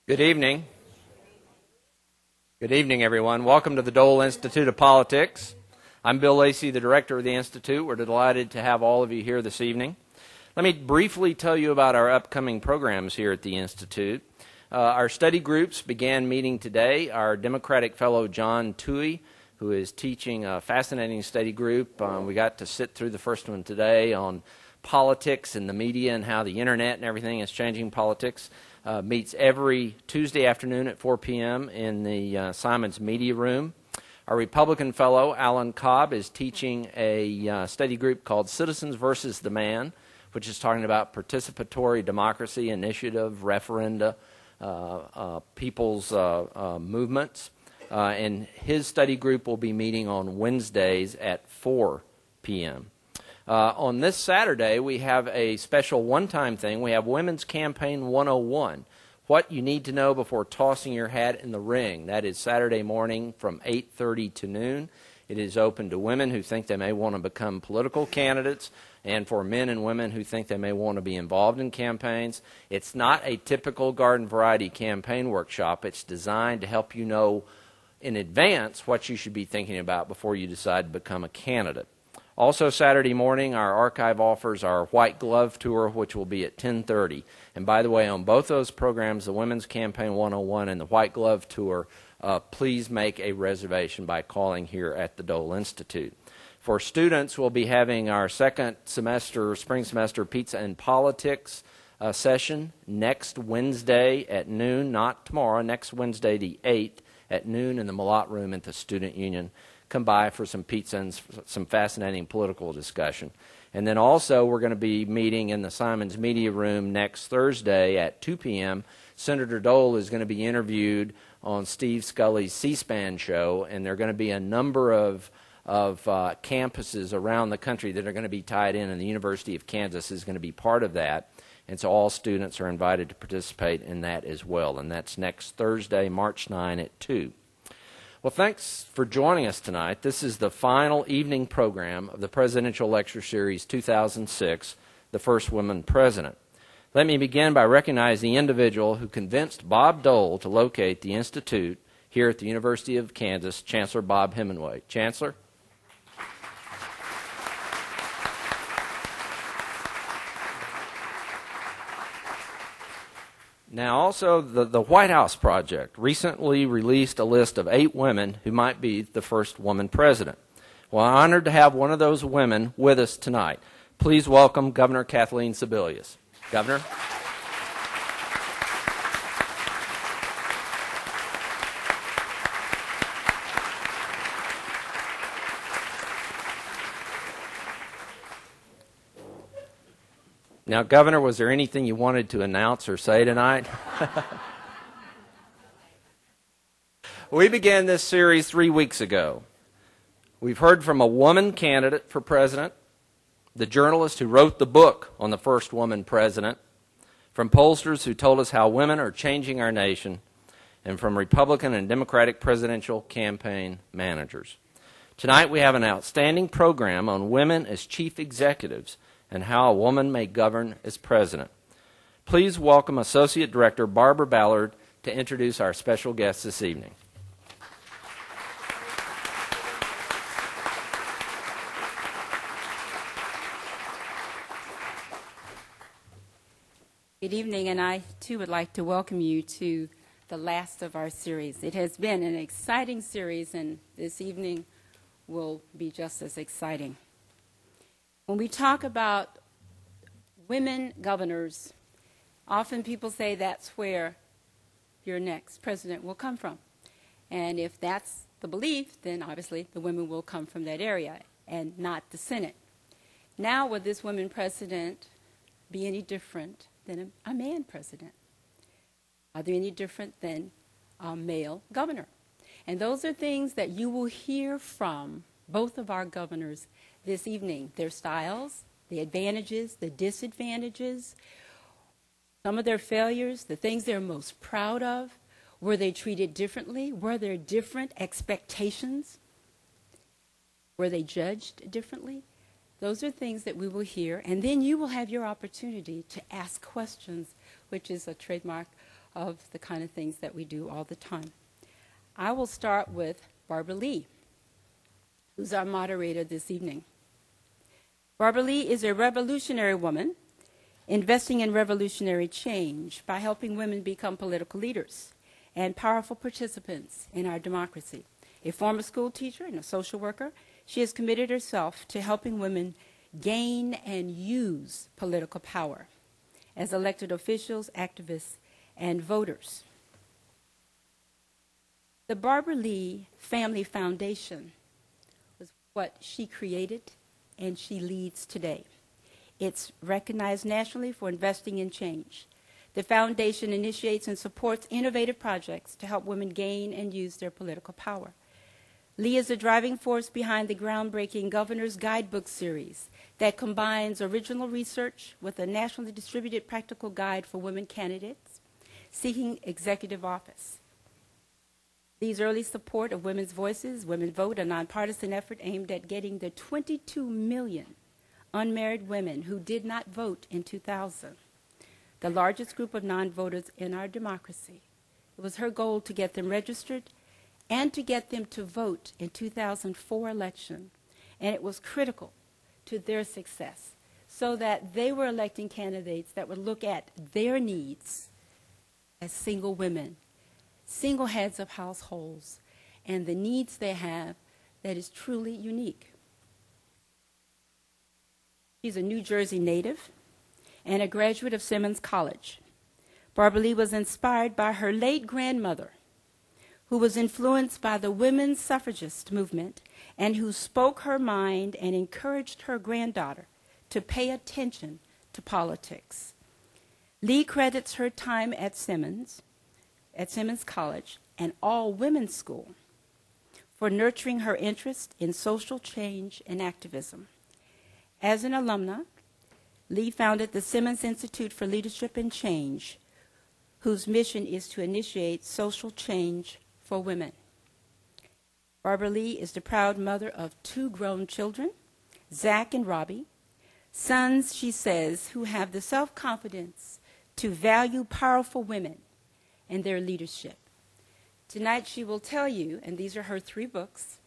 Good evening. Good evening, everyone. Welcome to the Dole Institute of Politics. I'm Bill Lacey, the director of the Institute. We're delighted to have all of you here this evening. Let me briefly tell you about our upcoming programs here at the Institute. Our study groups began meeting today. Our Democratic fellow, John Toohey, who is teaching a fascinating study group. We got to sit through the first one today on politics and the media and how the internet and everything is changing politics. Meets every Tuesday afternoon at 4 p.m. in the Simons Media Room. Our Republican fellow, Alan Cobb, is teaching a study group called Citizens versus the Man, which is talking about participatory democracy, initiative, referenda, people's movements. And his study group will be meeting on Wednesdays at 4 p.m. On this Saturday, we have a special one-time thing. We have Women's Campaign 101, what you need to know before tossing your hat in the ring. That is Saturday morning from 8:30 to noon. It is open to women who think they may want to become political candidates and for men and women who think they may want to be involved in campaigns. It's not a typical garden variety campaign workshop. It's designed to help you know in advance what you should be thinking about before you decide to become a candidate. Also Saturday morning, our archive offers our White Glove Tour, which will be at 10:30. And by the way, on both those programs, the Women's Campaign 101 and the White Glove Tour, please make a reservation by calling here at the Dole Institute. For students, we'll be having our second semester, spring semester Pizza and Politics session next Wednesday at noon, not tomorrow, next Wednesday the 8th at noon in the Malott Room at the Student Union. Come by for some pizza and some fascinating political discussion. And then also we're going to be meeting in the Simons Media Room next Thursday at 2 p.m. Senator Dole is going to be interviewed on Steve Scully's C-SPAN show, and there are going to be a number of campuses around the country that are going to be tied in, and the University of Kansas is going to be part of that. And so all students are invited to participate in that as well. And that's next Thursday, March 9 at 2. Well, thanks for joining us tonight. This is the final evening program of the Presidential Lecture Series 2006, The First Woman President. Let me begin by recognizing the individual who convinced Bob Dole to locate the Institute here at the University of Kansas, Chancellor Bob Hemingway. Chancellor? Now, also, the White House Project recently released a list of 8 women who might be the first woman president. Well, I'm honored to have one of those women with us tonight. Please welcome Governor Kathleen Sebelius. Governor. Now, Governor, was there anything you wanted to announce or say tonight? We began this series 3 weeks ago. We've heard from a woman candidate for president, the journalist who wrote the book on the first woman president, from pollsters who told us how women are changing our nation, and from Republican and Democratic presidential campaign managers. Tonight we have an outstanding program on women as chief executives and how a woman may govern as president. Please welcome Associate Director Barbara Ballard to introduce our special guest this evening. Good evening, and I too would like to welcome you to the last of our series. It has been an exciting series, and this evening will be just as exciting. When we talk about women governors, often people say that's where your next president will come from. And if that's the belief, then obviously the women will come from that area and not the Senate. Now, would this woman president be any different than a man president? Are they any different than a male governor? And those are things that you will hear from both of our governors this evening. Their styles, the advantages, the disadvantages, some of their failures, the things they're most proud of. Were they treated differently? Were there different expectations? Were they judged differently? Those are things that we will hear, and then you will have your opportunity to ask questions, which is a trademark of the kind of things that we do all the time. I will start with Barbara Lee, who's our moderator this evening. Barbara Lee is a revolutionary woman investing in revolutionary change by helping women become political leaders and powerful participants in our democracy. A former school teacher and a social worker, she has committed herself to helping women gain and use political power as elected officials, activists, and voters. The Barbara Lee Family Foundation was what she created and she leads today. It's recognized nationally for investing in change. The foundation initiates and supports innovative projects to help women gain and use their political power. Lee is the driving force behind the groundbreaking Governor's Guidebook series that combines original research with a nationally distributed practical guide for women candidates seeking executive office. Lee's early support of women's voices, Women Vote, a nonpartisan effort aimed at getting the 22 million unmarried women who did not vote in 2000, the largest group of non-voters in our democracy. It was her goal to get them registered and to get them to vote in 2004 election. And it was critical to their success so that they were electing candidates that would look at their needs as single women, single heads of households, and the needs they have that is truly unique. She's a New Jersey native and a graduate of Simmons College. Barbara Lee was inspired by her late grandmother, who was influenced by the women's suffragist movement and who spoke her mind and encouraged her granddaughter to pay attention to politics. Lee credits her time at Simmons College, an all-women's school, for nurturing her interest in social change and activism. As an alumna, Lee founded the Simmons Institute for Leadership and Change, whose mission is to initiate social change for women. Barbara Lee is the proud mother of 2 grown children, Zach and Robbie, sons, she says, who have the self-confidence to value powerful women and their leadership. Tonight she will tell you, and these are her 3 books,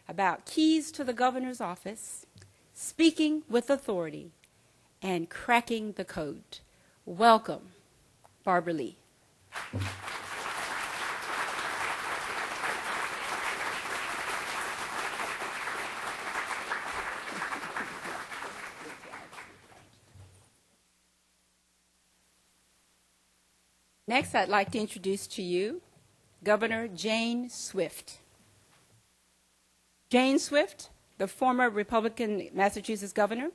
about keys to the governor's office, speaking with authority, and cracking the code. Welcome, Barbara Lee. Next, I'd like to introduce to you Governor Jeanne Swift. Jeanne Swift, the former Republican Massachusetts governor,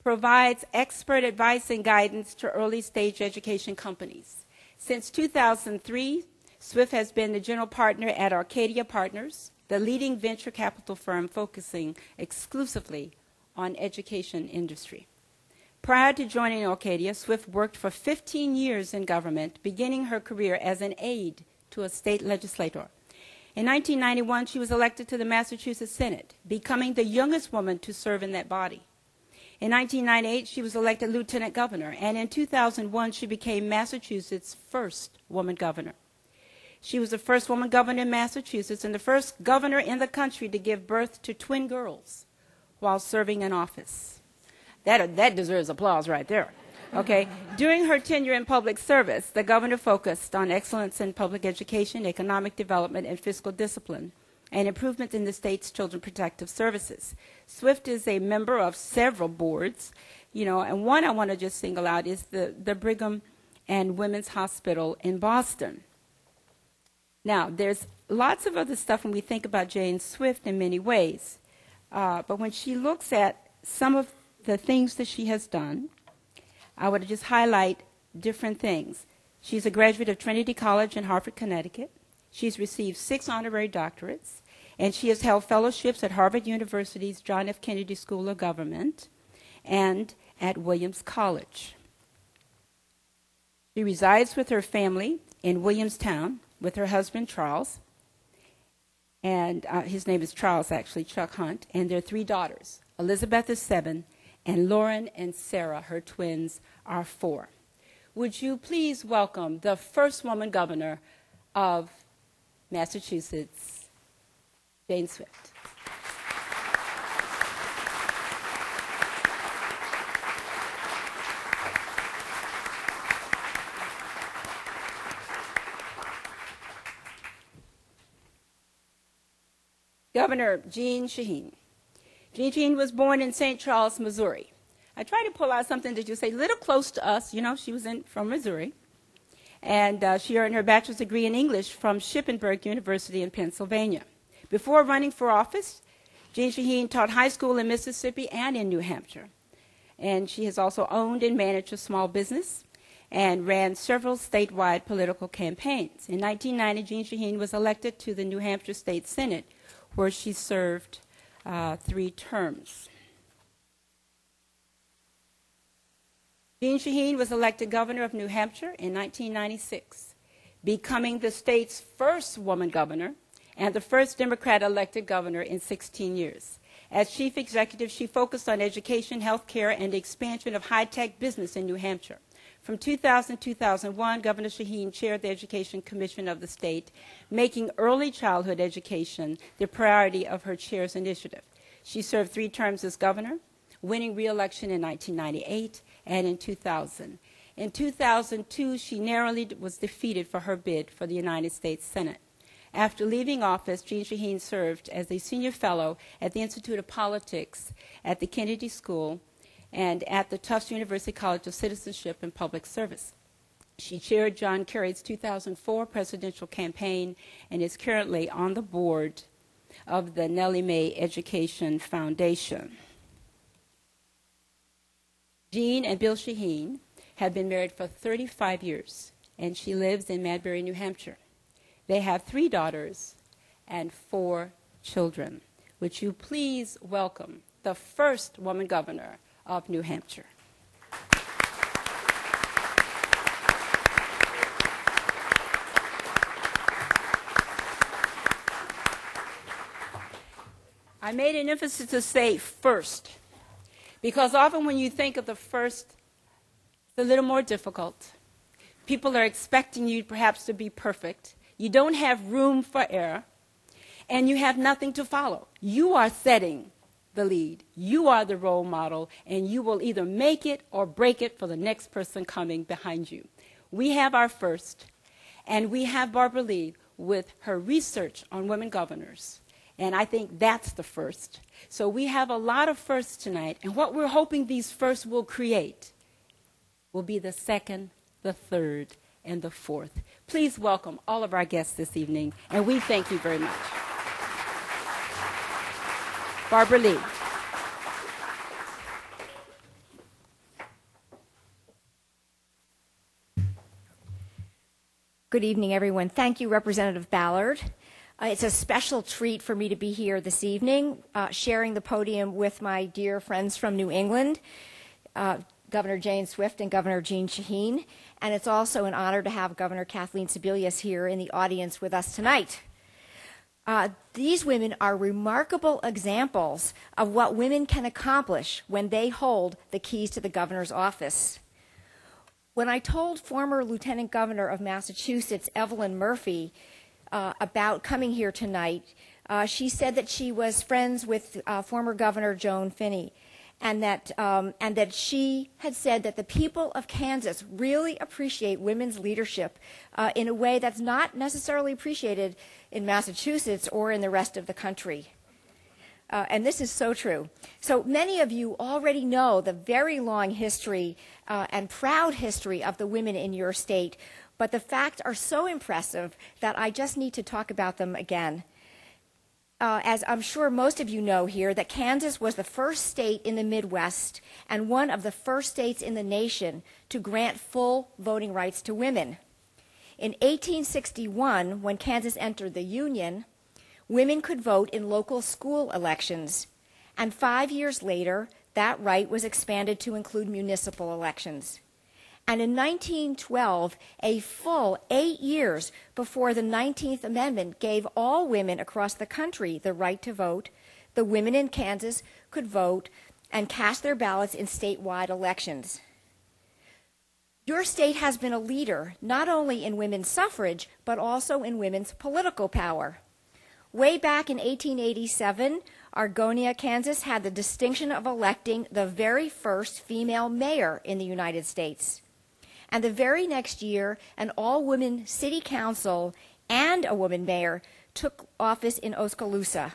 provides expert advice and guidance to early-stage education companies. Since 2003, Swift has been the general partner at Arcadia Partners, the leading venture capital firm focusing exclusively on education industry. Prior to joining Arcadia, Swift worked for 15 years in government, beginning her career as an aide to a state legislator. In 1991, she was elected to the Massachusetts Senate, becoming the youngest woman to serve in that body. In 1998, she was elected lieutenant governor, and in 2001, she became Massachusetts' first woman governor. She was the first woman governor in Massachusetts and the first governor in the country to give birth to twin girls while serving in office. That deserves applause right there. Okay. During her tenure in public service, the governor focused on excellence in public education, economic development, and fiscal discipline, and improvement in the state's children protective services. Swift is a member of several boards, and one I want to just single out is the Brigham and Women's Hospital in Boston. Now, there's lots of other stuff when we think about Jeanne Swift in many ways, but when she looks at some of the things that she has done, I would just highlight different things. She's a graduate of Trinity College in Hartford, Connecticut. She's received 6 honorary doctorates, and she has held fellowships at Harvard University's John F. Kennedy School of Government and at Williams College. She resides with her family in Williamstown with her husband, Charles, and his name is Charles, actually, Chuck Hunt, and their 3 daughters. Elizabeth is 7, and Lauren and Sarah, her twins, are 4. would you please welcome the first woman governor of Massachusetts, Jeanne Swift. Governor Jeanne Shaheen. Jeanne was born in St. Charles, Missouri. I tried to pull out something that you say, a little close to us. You know, she was from Missouri. And she earned her bachelor's degree in English from Shippensburg University in Pennsylvania. Before running for office, Jeanne Shaheen taught high school in Mississippi and in New Hampshire. And she has also owned and managed a small business and ran several statewide political campaigns. In 1990, Jeanne Shaheen was elected to the New Hampshire State Senate, where she served 3 terms. Jeanne Shaheen was elected governor of New Hampshire in 1996, becoming the state's first woman governor and the first Democrat-elected governor in 16 years. As chief executive, she focused on education, health care, and the expansion of high-tech business in New Hampshire. From 2000 to 2001, Governor Shaheen chaired the Education Commission of the state, making early childhood education the priority of her chair's initiative. She served 3 terms as governor, winning re-election in 1998 and in 2000. In 2002, she narrowly was defeated for her bid for the United States Senate. After leaving office, Jeanne Shaheen served as a senior fellow at the Institute of Politics at the Kennedy School and at the Tufts University College of Citizenship and Public Service. She chaired John Kerry's 2004 presidential campaign and is currently on the board of the Nellie Mae Education Foundation. Jeanne and Bill Shaheen have been married for 35 years, and she lives in Madbury, New Hampshire. They have 3 daughters and 4 children. Would you please welcome the first woman governor of New Hampshire? I made an emphasis to say first, because often when you think of the first, it's a little more difficult. People are expecting you perhaps to be perfect. You don't have room for error, and you have nothing to follow. You are setting the lead. You are the role model, and you will either make it or break it for the next person coming behind you. We have our first, and we have Barbara Lee with her research on women governors, and I think that's the first. So we have a lot of firsts tonight, and what we're hoping these firsts will create will be the second, the third, and the fourth. Please welcome all of our guests this evening, and we thank you very much. Barbara Lee. Good evening, everyone. Thank you, Representative Ballard. It's a special treat for me to be here this evening, sharing the podium with my dear friends from New England, Governor Jeanne Swift and Governor Jeanne Shaheen. And it's also an honor to have Governor Kathleen Sebelius here in the audience with us tonight. These women are remarkable examples of what women can accomplish when they hold the keys to the governor's office. When I told former Lieutenant Governor of Massachusetts, Evelyn Murphy, about coming here tonight, she said that she was friends with former Governor Joan Finney, and that she had said that the people of Kansas really appreciate women's leadership in a way that's not necessarily appreciated in Massachusetts or in the rest of the country. And this is so true. So many of you already know the very long history and proud history of the women in your state, but the facts are so impressive that I just need to talk about them again. As I'm sure most of you know here, that Kansas was the first state in the Midwest and one of the first states in the nation to grant full voting rights to women. In 1861, when Kansas entered the Union, women could vote in local school elections, and 5 years later, that right was expanded to include municipal elections. And in 1912, a full 8 years before the 19th Amendment gave all women across the country the right to vote, the women in Kansas could vote and cast their ballots in statewide elections. Your state has been a leader not only in women's suffrage, but also in women's political power. Way back in 1887, Argonia, Kansas had the distinction of electing the very first female mayor in the United States. And the very next year, an all-woman city council and a woman mayor took office in Oskaloosa.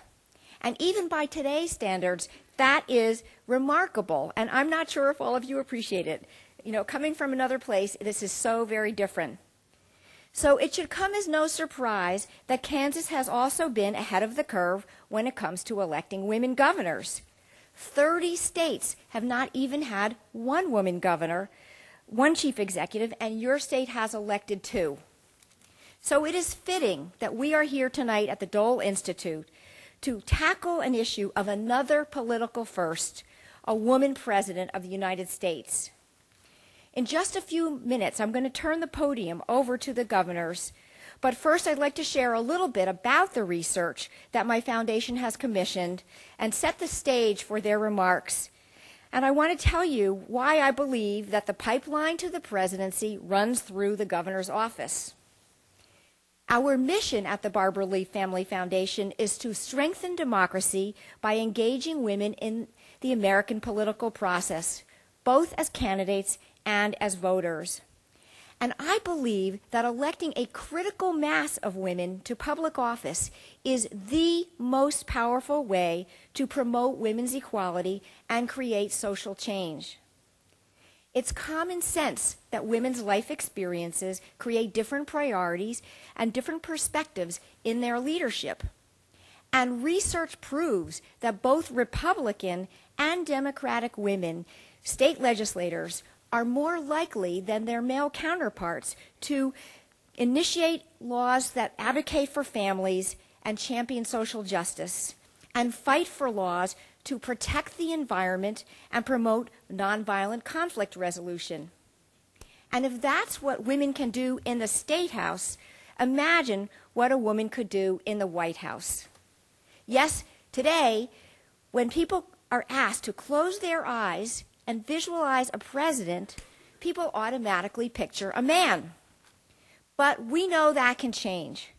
And even by today's standards, that is remarkable. And I'm not sure if all of you appreciate it. You know, coming from another place, this is so very different. So it should come as no surprise that Kansas has also been ahead of the curve when it comes to electing women governors. 30 states have not even had one woman governor, one chief executive, and your state has elected 2. So it is fitting that we are here tonight at the Dole Institute to tackle an issue of another political first, a woman president of the United States. In just a few minutes, I'm going to turn the podium over to the governors. But first, I'd like to share a little bit about the research that my foundation has commissioned and set the stage for their remarks. And I want to tell you why I believe that the pipeline to the presidency runs through the governor's office. Our mission at the Barbara Lee Family Foundation is to strengthen democracy by engaging women in the American political process, both as candidates and as voters. And I believe that electing a critical mass of women to public office is the most powerful way to promote women's equality and create social change. It's common sense that women's life experiences create different priorities and different perspectives in their leadership. And research proves that both Republican and Democratic women, state legislators, are more likely than their male counterparts to initiate laws that advocate for families and champion social justice, and fight for laws to protect the environment and promote nonviolent conflict resolution. And if that's what women can do in the State House, imagine what a woman could do in the White House. Yes, today, when people are asked to close their eyes and visualize a president, people automatically picture a man. But we know that can change.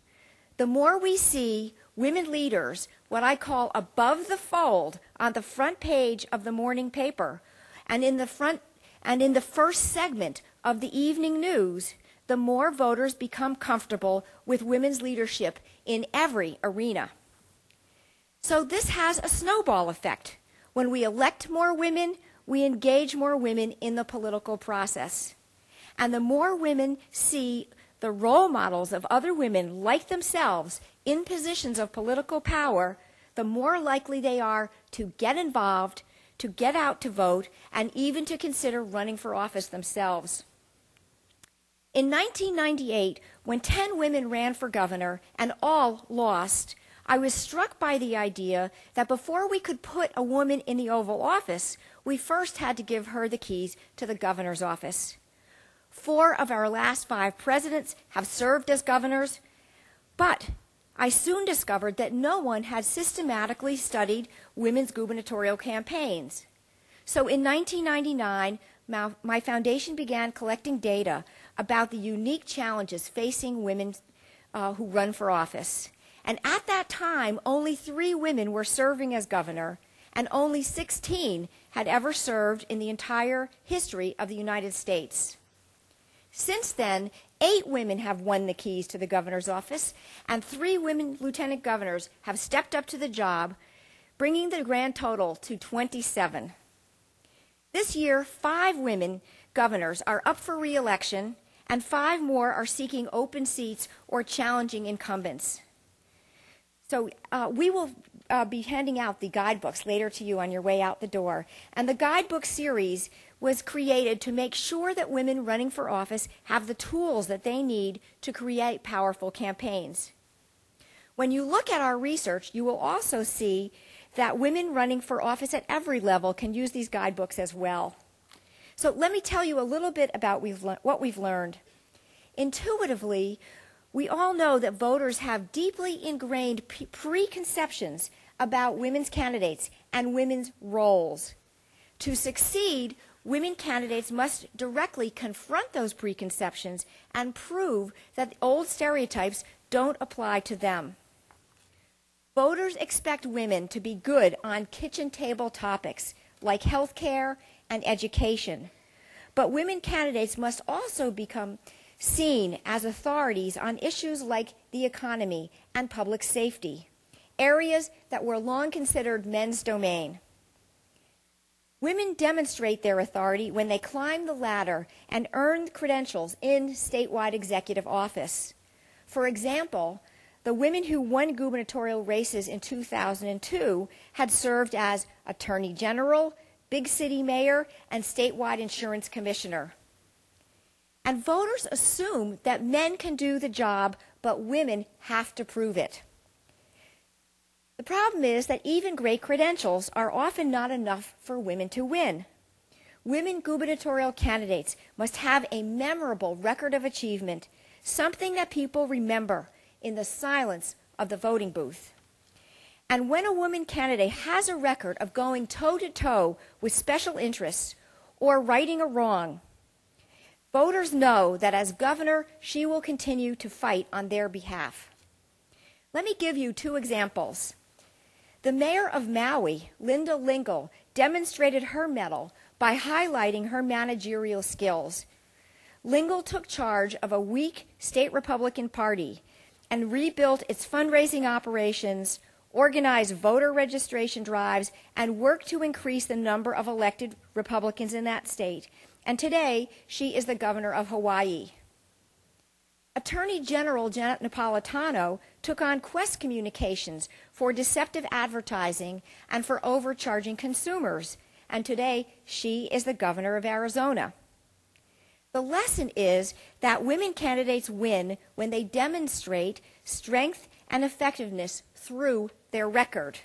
The more we see women leaders, what I call above the fold, on the front page of the morning paper, and in the first segment of the evening news, the more voters become comfortable with women's leadership in every arena. So this has a snowball effect. When we elect more women, we engage more women in the political process. And the more women see the role models of other women like themselves in positions of political power, the more likely they are to get involved, to get out to vote, and even to consider running for office themselves. In 1998, when 10 women ran for governor and all lost, I was struck by the idea that before we could put a woman in the Oval Office, we first had to give her the keys to the governor's office. 4 of our last 5 presidents have served as governors, but I soon discovered that no one had systematically studied women's gubernatorial campaigns. So in 1999, my foundation began collecting data about the unique challenges facing women who run for office. And at that time, only 3 women were serving as governor, and only 16 had ever served in the entire history of the United States. Since then, 8 women have won the keys to the governor's office, and 3 women lieutenant governors have stepped up to the job, bringing the grand total to 27. This year, 5 women governors are up for re-election, and 5 more are seeking open seats or challenging incumbents. So we will be handing out the guidebooks later to you on your way out the door. And the guidebook series was created to make sure that women running for office have the tools that they need to create powerful campaigns. When you look at our research, you will also see that women running for office at every level can use these guidebooks as well. So let me tell you a little bit about what we've learned. Intuitively, we all know that voters have deeply ingrained preconceptions about women's candidates and women's roles. To succeed, women candidates must directly confront those preconceptions and prove that old stereotypes don't apply to them. Voters expect women to be good on kitchen table topics like health care and education, but women candidates must also become seen as authorities on issues like the economy and public safety, areas that were long considered men's domain. Women demonstrate their authority when they climb the ladder and earn credentials in statewide executive office. For example, the women who won gubernatorial races in 2002 had served as Attorney General, Big City Mayor, and statewide insurance commissioner. And voters assume that men can do the job, but women have to prove it. The problem is that even great credentials are often not enough for women to win. Women gubernatorial candidates must have a memorable record of achievement, something that people remember in the silence of the voting booth. And when a woman candidate has a record of going toe-to-toe with special interests or righting a wrong, voters know that as governor, she will continue to fight on their behalf. Let me give you two examples. The mayor of Maui, Linda Lingle, demonstrated her mettle by highlighting her managerial skills. Lingle took charge of a weak state Republican Party and rebuilt its fundraising operations, organized voter registration drives, and worked to increase the number of elected Republicans in that state. And today, she is the governor of Hawaii. Attorney General Janet Napolitano took on Quest Communications for deceptive advertising and for overcharging consumers, and today she is the governor of Arizona. The lesson is that women candidates win when they demonstrate strength and effectiveness through their record.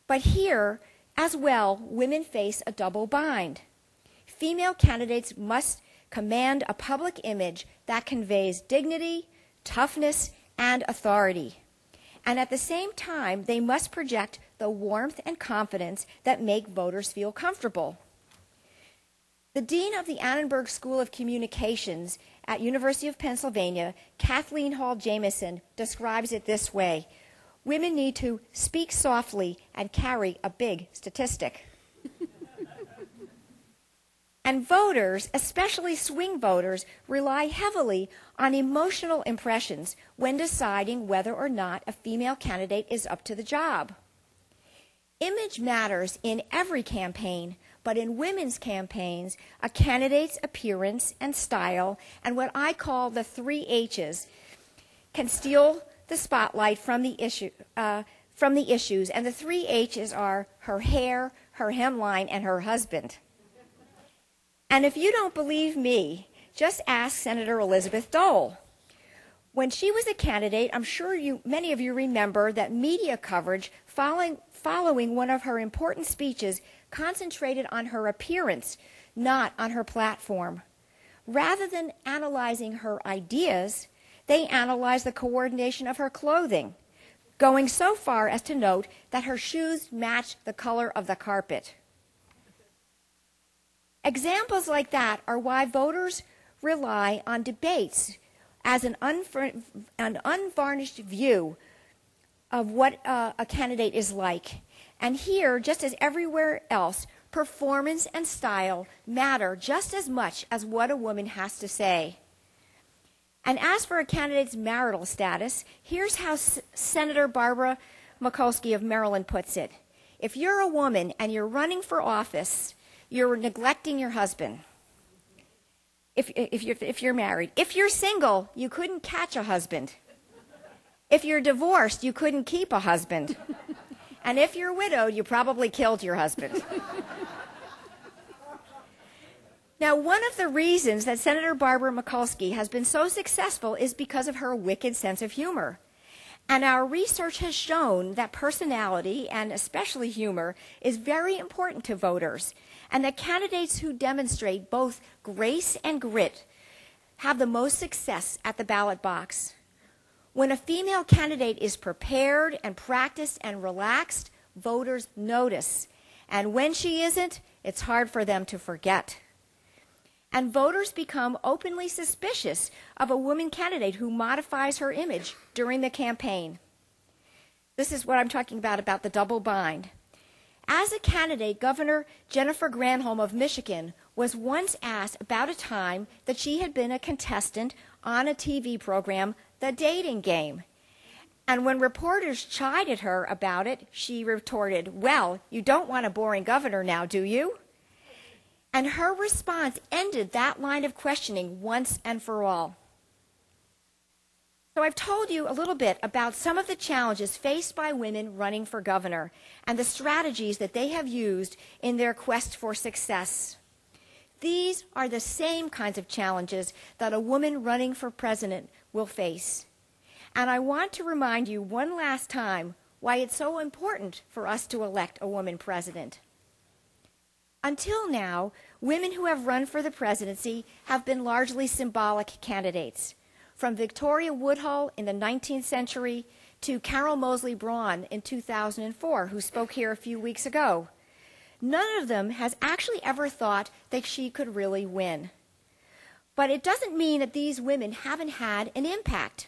But here, as well, women face a double bind. Female candidates must command a public image that conveys dignity, toughness, and authority. And at the same time, they must project the warmth and confidence that make voters feel comfortable. The dean of the Annenberg School of Communications at University of Pennsylvania, Kathleen Hall Jamieson, describes it this way: women need to speak softly and carry a big statistic. And voters, especially swing voters, rely heavily on emotional impressions when deciding whether or not a female candidate is up to the job. Image matters in every campaign, but in women's campaigns, a candidate's appearance and style, and what I call the 3 H's, can steal the spotlight from the issues. And the 3 H's are her hair, her hemline, and her husband. And if you don't believe me, just ask Senator Elizabeth Dole. When she was a candidate, I'm sure many of you remember that media coverage following one of her important speeches concentrated on her appearance, not on her platform. Rather than analyzing her ideas, they analyzed the coordination of her clothing, going so far as to note that her shoes matched the color of the carpet. Examples like that are why voters rely on debates as an unvarnished view of what a candidate is like. And here, just as everywhere else, performance and style matter just as much as what a woman has to say. And as for a candidate's marital status, here's how Senator Barbara Mikulski of Maryland puts it. If you're a woman and you're running for office, you're neglecting your husband. If you're married. If you're single, you couldn't catch a husband. If you're divorced, you couldn't keep a husband. And if you're widowed, you probably killed your husband. Now, one of the reasons that Senator Barbara Mikulski has been so successful is because of her wicked sense of humor. And our research has shown that personality, and especially humor, is very important to voters, and that candidates who demonstrate both grace and grit have the most success at the ballot box. When a female candidate is prepared and practiced and relaxed, voters notice. And when she isn't, It's hard for them to forget. And voters become openly suspicious of a woman candidate who modifies her image during the campaign. This is what I'm talking about the double bind. As a candidate, Governor Jennifer Granholm of Michigan was once asked about a time that she had been a contestant on a TV program, The Dating Game. And when reporters chided her about it, she retorted, "Well, you don't want a boring governor now, do you?" And her response ended that line of questioning once and for all. So I've told you a little bit about some of the challenges faced by women running for governor and the strategies that they have used in their quest for success. These are the same kinds of challenges that a woman running for president will face. And I want to remind you one last time why it's so important for us to elect a woman president. Until now, women who have run for the presidency have been largely symbolic candidates, from Victoria Woodhull in the 19th century to Carol Moseley Braun in 2004, who spoke here a few weeks ago. None of them has actually ever thought that she could really win. But it doesn't mean that these women haven't had an impact.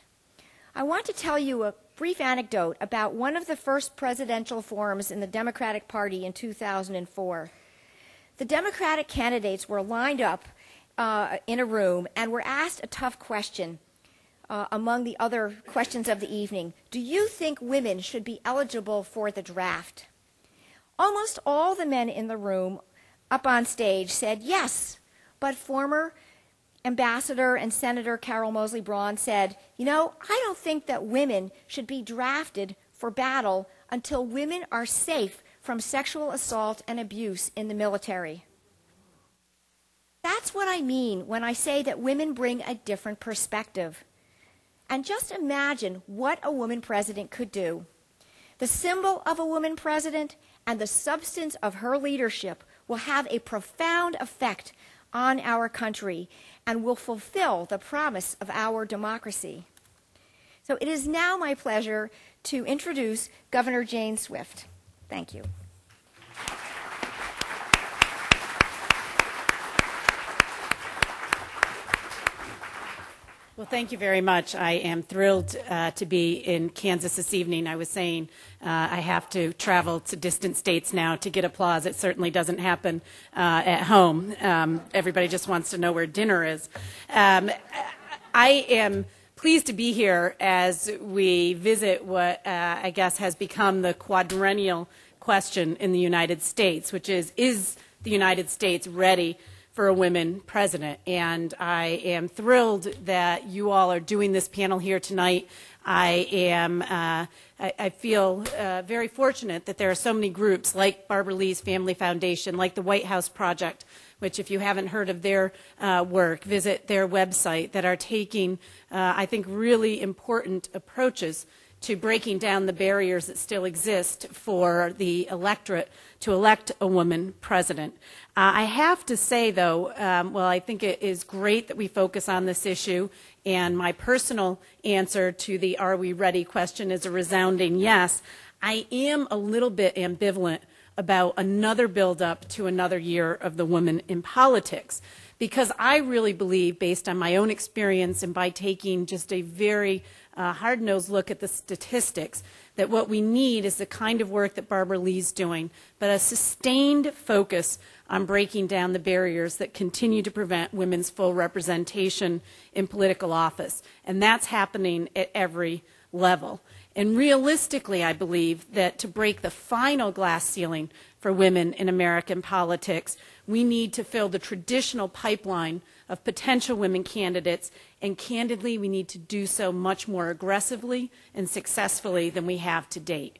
I want to tell you a brief anecdote about one of the first presidential forums in the Democratic Party in 2004. The Democratic candidates were lined up in a room and were asked a tough question among the other questions of the evening. Do you think women should be eligible for the draft? Almost all the men in the room up on stage said yes, but former Ambassador and Senator Carol Moseley Braun said, I don't think that women should be drafted for battle until women are safe from sexual assault and abuse in the military. That's what I mean when I say that women bring a different perspective. And just imagine what a woman president could do. The symbol of a woman president and the substance of her leadership will have a profound effect on our country and will fulfill the promise of our democracy. So it is now my pleasure to introduce Governor Jane Swift. Thank you. Well, thank you very much. I am thrilled to be in Kansas this evening. I was saying I have to travel to distant states now to get applause. It certainly doesn't happen at home. Everybody just wants to know where dinner is. I am pleased to be here as we visit what I guess has become the quadrennial question in the United States, which is the United States ready for a women president? And I am thrilled that you all are doing this panel here tonight. I feel very fortunate that there are so many groups like Barbara Lee's Family Foundation, like the White House Project, which if you haven't heard of their work, visit their website, that are taking, I think, really important approaches to breaking down the barriers that still exist for the electorate to elect a woman president. I have to say, though, well, I think it is great that we focus on this issue, and my personal answer to the "Are we ready?" question is a resounding yes. I am a little bit ambivalent about another build-up to another year of the woman in politics, because I really believe, based on my own experience and by taking just a very hard-nosed look at the statistics, that what we need is the kind of work that Barbara Lee's doing, but a sustained focus on breaking down the barriers that continue to prevent women's full representation in political office. And that's happening at every level. And realistically, I believe that to break the final glass ceiling for women in American politics, we need to fill the traditional pipeline of potential women candidates, and candidly, we need to do so much more aggressively and successfully than we have to date.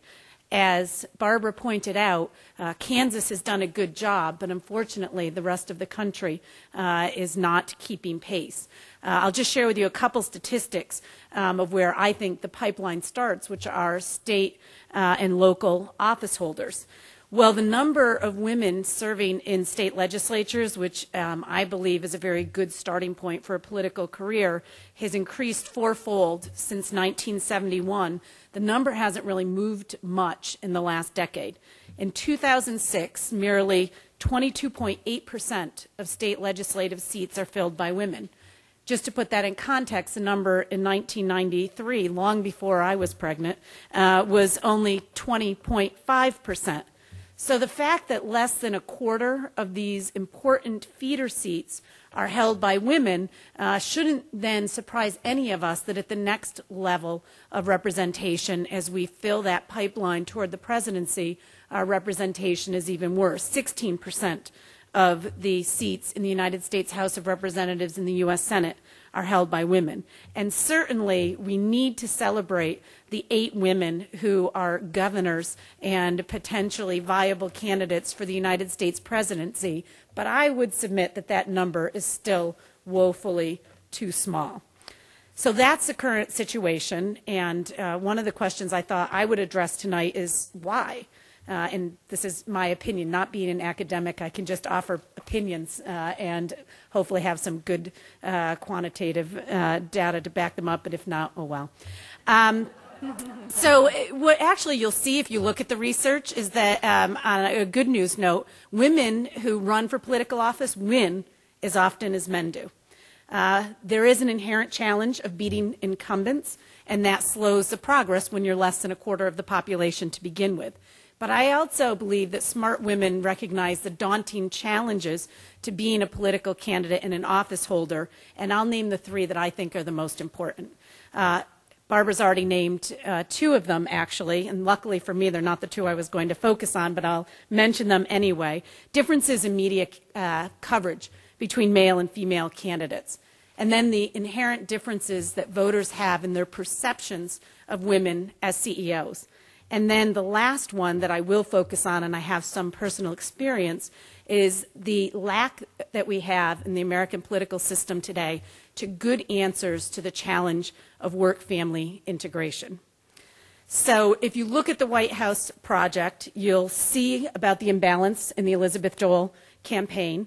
As Barbara pointed out, Kansas has done a good job, but unfortunately the rest of the country is not keeping pace. I'll just share with you a couple statistics of where I think the pipeline starts, which are state and local office holders. Well, the number of women serving in state legislatures, which I believe is a very good starting point for a political career, has increased fourfold since 1971. The number hasn't really moved much in the last decade. In 2006, merely 22.8% of state legislative seats are filled by women. Just to put that in context, the number in 1993, long before I was pregnant, was only 20.5%. So the fact that less than a quarter of these important feeder seats are held by women shouldn't then surprise any of us that at the next level of representation, as we fill that pipeline toward the presidency, our representation is even worse. 16% of the seats in the United States House of Representatives and the U.S. Senate are held by women. And certainly we need to celebrate the 8 women who are governors and potentially viable candidates for the United States presidency, but I would submit that that number is still woefully too small. So that's the current situation, and one of the questions I thought I would address tonight is why? And this is my opinion. Not being an academic, I can just offer opinions and hopefully have some good quantitative data to back them up, but if not, oh well. So what actually you'll see if you look at the research is that, on a good news note, women who run for political office win as often as men do. There is an inherent challenge of beating incumbents, and that slows the progress when you're less than a quarter of the population to begin with. But I also believe that smart women recognize the daunting challenges to being a political candidate and an office holder, and I'll name the 3 that I think are the most important. Barbara's already named 2 of them, actually, and luckily for me, they're not the 2 I was going to focus on, but I'll mention them anyway. Differences in media coverage between male and female candidates, and then the inherent differences that voters have in their perceptions of women as CEOs. And then the last one that I will focus on, and I have some personal experience, is the lack that we have in the American political system today to good answers to the challenge of work-family integration. So if you look at the White House project, you'll see about the imbalance in the Elizabeth Dole campaign.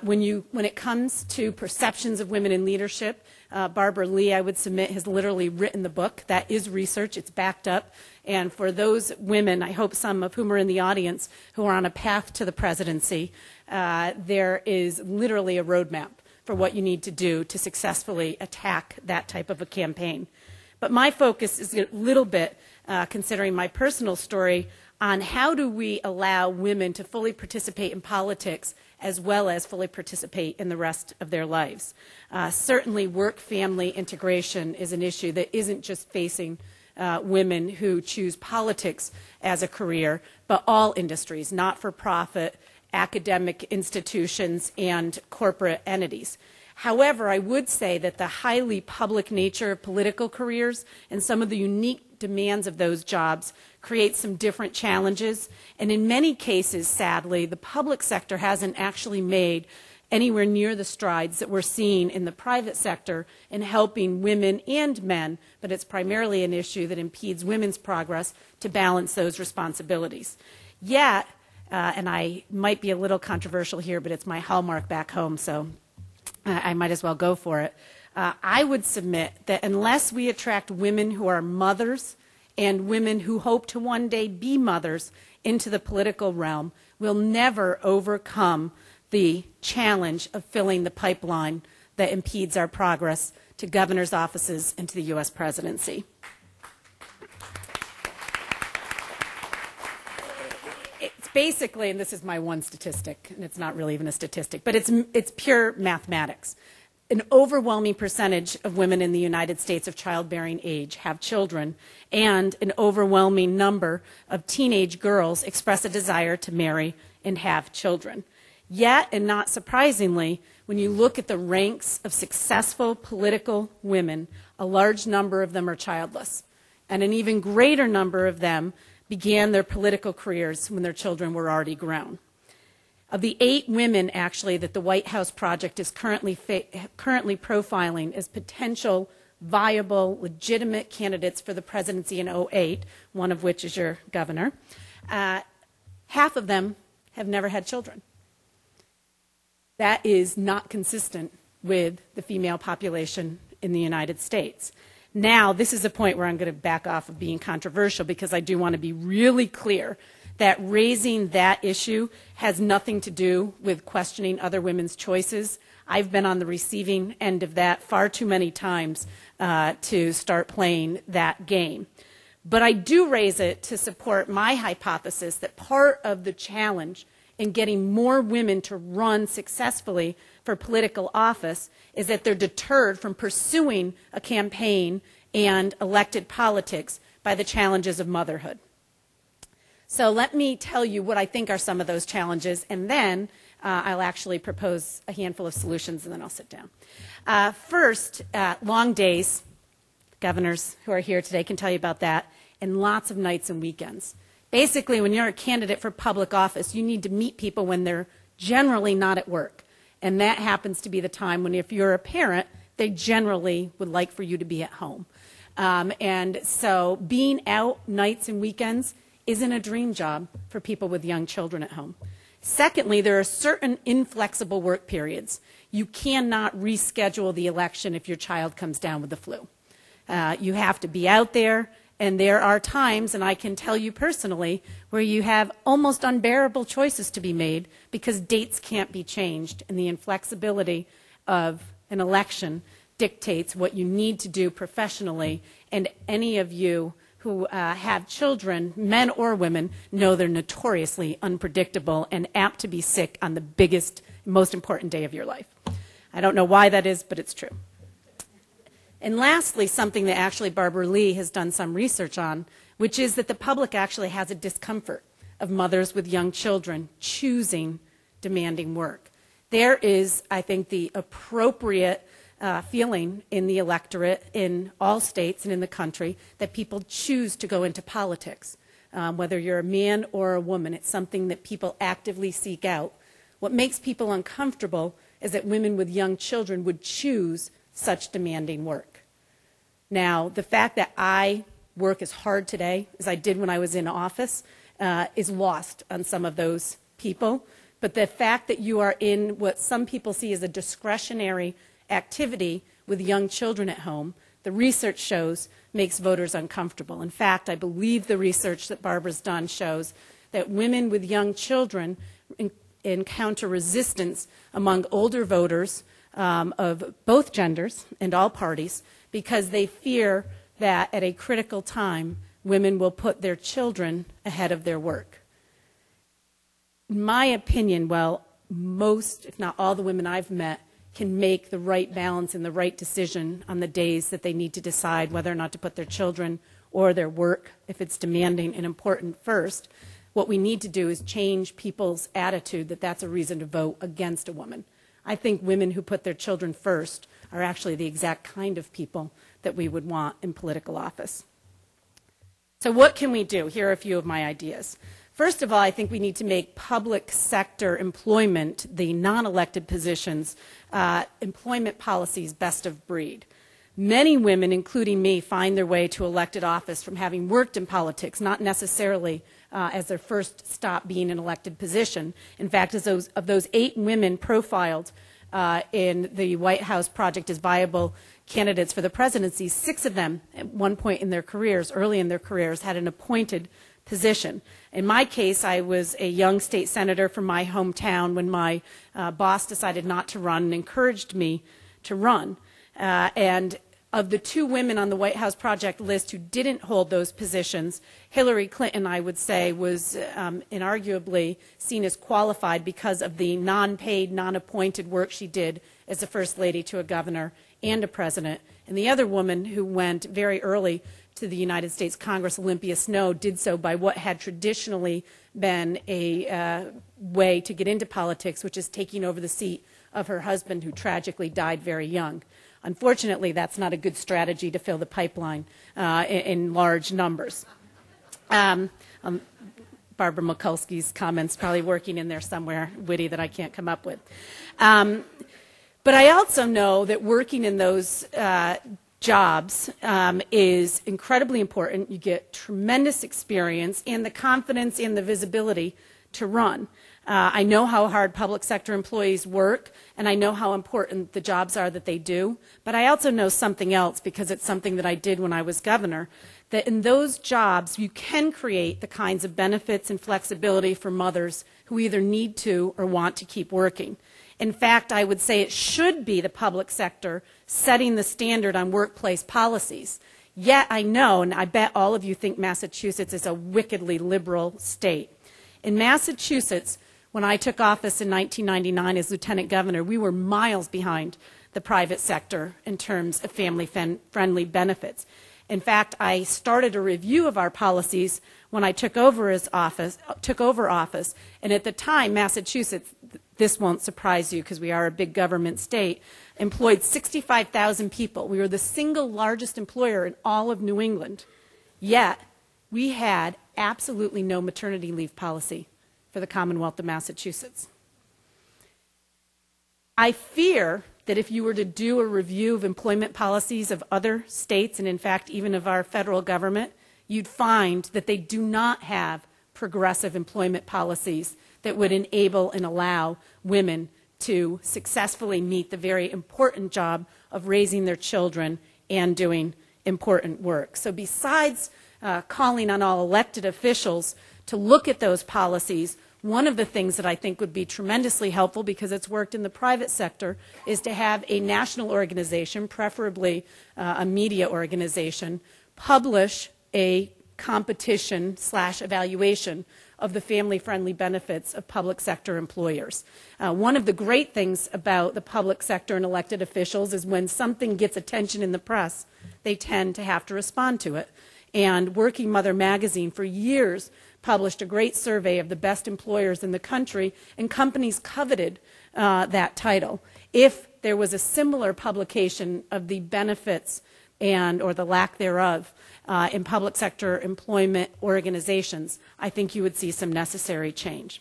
When it comes to perceptions of women in leadership, Barbara Lee, I would submit, has literally written the book. That is research. It's backed up. And for those women, I hope some of whom are in the audience, who are on a path to the presidency, there is literally a roadmap for what you need to do to successfully attack that type of a campaign. But my focus is a little bit, considering my personal story, on how do we allow women to fully participate in politics as well as fully participate in the rest of their lives. Certainly work-family integration is an issue that isn't just facing women who choose politics as a career, but all industries, not-for-profit, academic institutions, and corporate entities. However, I would say that the highly public nature of political careers and some of the unique demands of those jobs create some different challenges. And in many cases, sadly, the public sector hasn't actually made anywhere near the strides that we're seeing in the private sector in helping women and men, but it's primarily an issue that impedes women's progress to balance those responsibilities. Yet, and I might be a little controversial here, but it's my hallmark back home, so I might as well go for it. I would submit that unless we attract women who are mothers and women who hope to one day be mothers into the political realm, we'll never overcome the challenge of filling the pipeline that impedes our progress to governor's offices and to the U.S. presidency. It's basically, and this is my one statistic, and it's not really even a statistic, but it's pure mathematics. An overwhelming percentage of women in the United States of childbearing age have children, and an overwhelming number of teenage girls express a desire to marry and have children. Yet, and not surprisingly, when you look at the ranks of successful political women, a large number of them are childless, and an even greater number of them began their political careers when their children were already grown. Of the 8 women, actually, that the White House Project is currently profiling as potential, viable, legitimate candidates for the presidency in 2008, one of which is your governor, half of them have never had children. That is not consistent with the female population in the United States. Now, this is a point where I'm going to back off of being controversial because I do want to be really clear that raising that issue has nothing to do with questioning other women's choices. I've been on the receiving end of that far too many times to start playing that game. But I do raise it to support my hypothesis that part of the challenge in getting more women to run successfully for political office is that they're deterred from pursuing a campaign and elected politics by the challenges of motherhood. So let me tell you what I think are some of those challenges, and then I'll actually propose a handful of solutions, and then I'll sit down. First, long days. Governors who are here today can tell you about that, and lots of nights and weekends. Basically, when you're a candidate for public office, you need to meet people when they're generally not at work. And that happens to be the time when, if you're a parent, they generally would like for you to be at home. And so being out nights and weekends isn't a dream job for people with young children at home. Secondly, there are certain inflexible work periods. You cannot reschedule the election if your child comes down with the flu. You have to be out there, and there are times, and I can tell you personally, where you have almost unbearable choices to be made because dates can't be changed, and the inflexibility of an election dictates what you need to do professionally. And any of you who have children, men or women, know they're notoriously unpredictable and apt to be sick on the biggest, most important day of your life. I don't know why that is, but it's true. And lastly, something that actually Barbara Lee has done some research on, which is that the public actually has a discomfort of mothers with young children choosing demanding work. There is, I think, the appropriate feeling in the electorate in all states and in the country that people choose to go into politics. Whether you're a man or a woman, it's something that people actively seek out. What makes people uncomfortable is that women with young children would choose such demanding work. Now, the fact that I work as hard today as I did when I was in office is lost on some of those people. But the fact that you are in what some people see as a discretionary activity with young children at home, the research shows makes voters uncomfortable. In fact, I believe the research that Barbara's done shows that women with young children encounter resistance among older voters of both genders and all parties because they fear that at a critical time, women will put their children ahead of their work. In my opinion, well, most, if not all the women I've met can make the right balance and the right decision on the days that they need to decide whether or not to put their children or their work, if it's demanding and important, first. What we need to do is change people's attitude that that's a reason to vote against a woman. I think women who put their children first are actually the exact kind of people that we would want in political office. So what can we do? Here are a few of my ideas. First of all, I think we need to make public sector employment, the non-elected positions, employment policies best of breed. Many women, including me, find their way to elected office from having worked in politics, not necessarily as their first stop being an elected position. In fact, of those 8 women profiled in the White House project as viable candidates for the presidency, 6 of them at one point in their careers, early in their careers, had an appointed position. In my case, I was a young state senator from my hometown when my boss decided not to run and encouraged me to run. And of the 2 women on the White House project list who didn't hold those positions, Hillary Clinton, I would say, was inarguably seen as qualified because of the non-paid, non-appointed work she did as a first lady to a governor and a president. And the other woman who went very early to the United States Congress, Olympia Snowe, did so by what had traditionally been a way to get into politics, which is taking over the seat of her husband, who tragically died very young. Unfortunately, that's not a good strategy to fill the pipeline in large numbers. Barbara Mikulski's comments probably working in there somewhere, witty, that I can't come up with. But I also know that working in those jobs is incredibly important. You get tremendous experience and the confidence and the visibility to run. I know how hard public sector employees work, and I know how important the jobs are that they do, but I also know something else, because it's something that I did when I was governor, that in those jobs you can create the kinds of benefits and flexibility for mothers who either need to or want to keep working. In fact, I would say it should be the public sector setting the standard on workplace policies. Yet I know, and I bet all of you think Massachusetts is a wickedly liberal state. In Massachusetts, when I took office in 1999 as lieutenant governor, we were miles behind the private sector in terms of family-friendly benefits. In fact, I started a review of our policies when I took over office, and at the time, Massachusetts, this won't surprise you because we are a big government state, employed 65,000 people. We were the single largest employer in all of New England. Yet, we had absolutely no maternity leave policy for the Commonwealth of Massachusetts. I fear that if you were to do a review of employment policies of other states, and in fact even of our federal government, you'd find that they do not have progressive employment policies that would enable and allow women to successfully meet the very important job of raising their children and doing important work. So besides calling on all elected officials to look at those policies, one of the things that I think would be tremendously helpful, because it's worked in the private sector, is to have a national organization, preferably a media organization, publish a competition/evaluation of the family-friendly benefits of public sector employers. One of the great things about the public sector and elected officials is when something gets attention in the press, they tend to have to respond to it. And Working Mother magazine for years published a great survey of the best employers in the country, and companies coveted that title. If there was a similar publication of the benefits and or the lack thereof in public sector employment organizations, I think you would see some necessary change.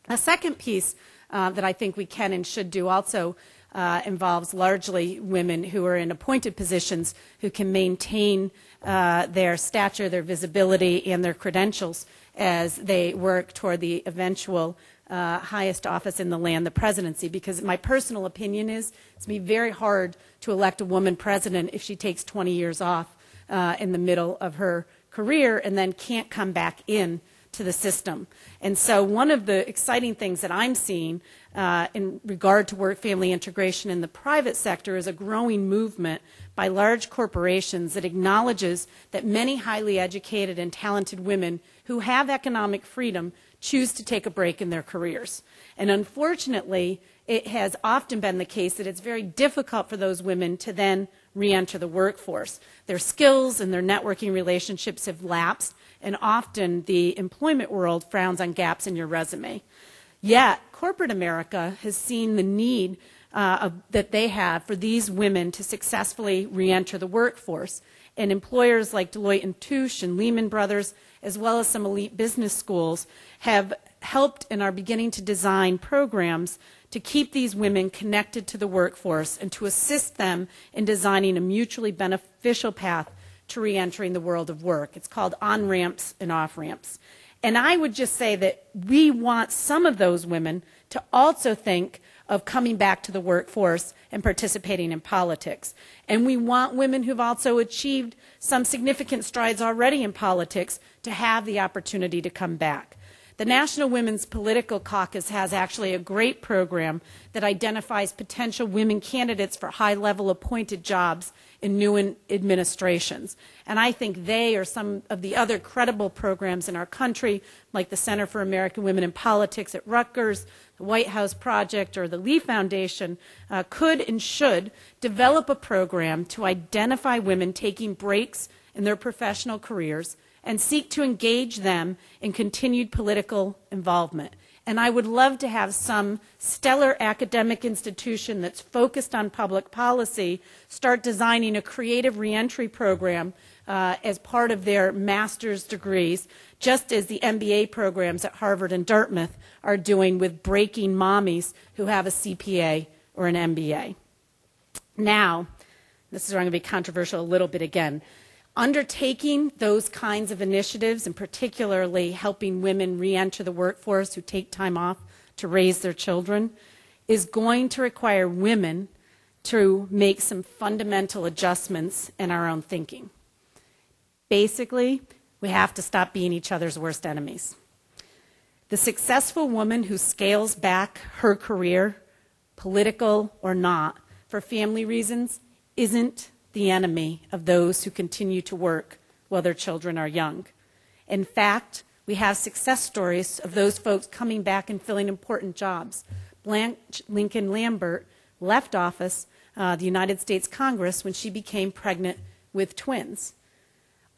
A second piece that I think we can and should do also involves largely women who are in appointed positions who can maintain their stature, their visibility, and their credentials as they work toward the eventual highest office in the land, the presidency, because my personal opinion is it's going to be very hard to elect a woman president if she takes 20 years off in the middle of her career and then can't come back in to the system. And so one of the exciting things that I'm seeing in regard to work-family integration in the private sector is a growing movement by large corporations that acknowledges that many highly educated and talented women who have economic freedom choose to take a break in their careers. And unfortunately, it has often been the case that it's very difficult for those women to then re-enter the workforce. Their skills and their networking relationships have lapsed, and often the employment world frowns on gaps in your resume. Yet, corporate America has seen the need that they have for these women to successfully re-enter the workforce. And employers like Deloitte & Touche and Lehman Brothers, as well as some elite business schools, have helped and are beginning to design programs to keep these women connected to the workforce and to assist them in designing a mutually beneficial path to re-entering the world of work. It's called on-ramps and off-ramps. And I would just say that we want some of those women to also think of coming back to the workforce and participating in politics. And we want women who've also achieved some significant strides already in politics to have the opportunity to come back. The National Women's Political Caucus has actually a great program that identifies potential women candidates for high-level appointed jobs in new administrations. And I think they or some of the other credible programs in our country, like the Center for American Women in Politics at Rutgers, the White House Project, or the Lee Foundation, could and should develop a program to identify women taking breaks in their professional careers and seek to engage them in continued political involvement. And I would love to have some stellar academic institution that's focused on public policy start designing a creative reentry program as part of their master's degrees, just as the MBA programs at Harvard and Dartmouth are doing with breaking mommies who have a CPA or an MBA. Now, this is where I'm going to be controversial a little bit again. Undertaking those kinds of initiatives, and particularly helping women re-enter the workforce who take time off to raise their children, is going to require women to make some fundamental adjustments in our own thinking. Basically, we have to stop being each other's worst enemies. The successful woman who scales back her career, political or not, for family reasons, isn't the enemy of those who continue to work while their children are young. In fact, we have success stories of those folks coming back and filling important jobs. Blanche Lincoln Lambert left office, the United States Congress, when she became pregnant with twins,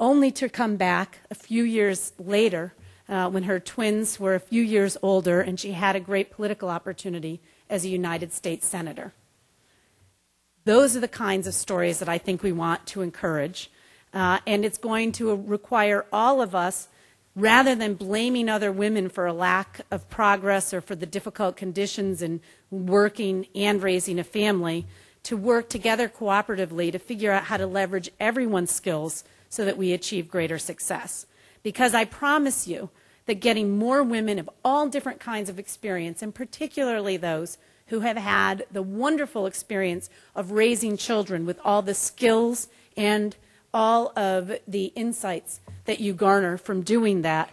only to come back a few years later when her twins were a few years older and she had a great political opportunity as a United States Senator. Those are the kinds of stories that I think we want to encourage. And it's going to require all of us, rather than blaming other women for a lack of progress or for the difficult conditions in working and raising a family, to work together cooperatively to figure out how to leverage everyone's skills so that we achieve greater success. Because I promise you that getting more women of all different kinds of experience, and particularly those who have had the wonderful experience of raising children with all the skills and all of the insights that you garner from doing that,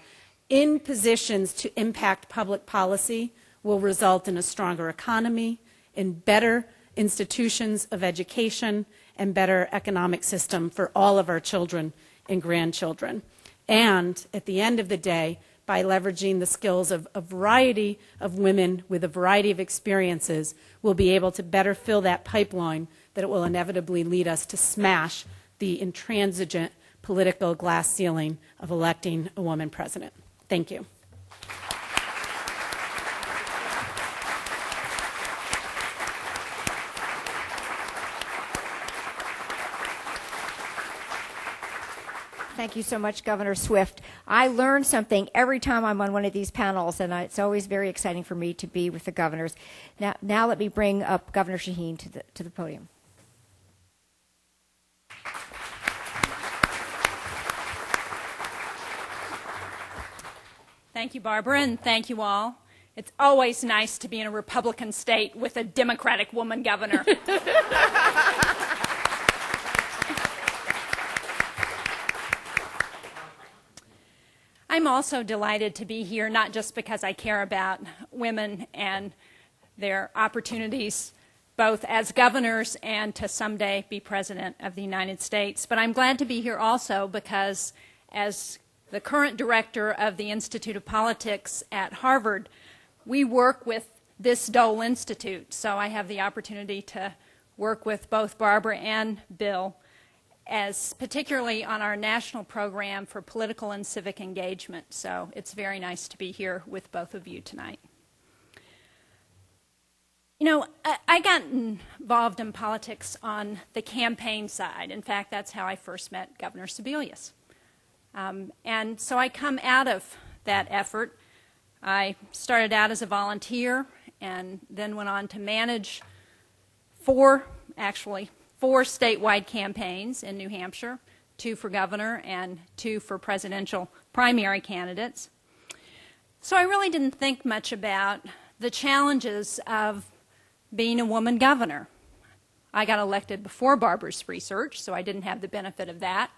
in positions to impact public policy, will result in a stronger economy, in better institutions of education, and better economic system for all of our children and grandchildren. And at the end of the day, by leveraging the skills of a variety of women with a variety of experiences, we'll be able to better fill that pipeline that it will inevitably lead us to smash the intransigent political glass ceiling of electing a woman president. Thank you. Thank you so much, Governor Swift. I learn something every time I'm on one of these panels, and it's always very exciting for me to be with the governors. Now let me bring up Governor Shaheen to the podium. Thank you, Barbara, and thank you all. It's always nice to be in a Republican state with a Democratic woman governor. I'm also delighted to be here, not just because I care about women and their opportunities, both as governors and to someday be President of the United States, but I'm glad to be here also because as the current director of the Institute of Politics at Harvard, we work with this Dole Institute, so I have the opportunity to work with both Barbara and Bill, as particularly on our national program for political and civic engagement. So it's very nice to be here with both of you tonight. You know, I got involved in politics on the campaign side. In fact, that's how I first met Governor Sebelius. And so I come out of that effort. I started out as a volunteer and then went on to manage four statewide campaigns in New Hampshire, 2 for governor and 2 for presidential primary candidates. So I really didn't think much about the challenges of being a woman governor. I got elected before Barbara's research, so I didn't have the benefit of that.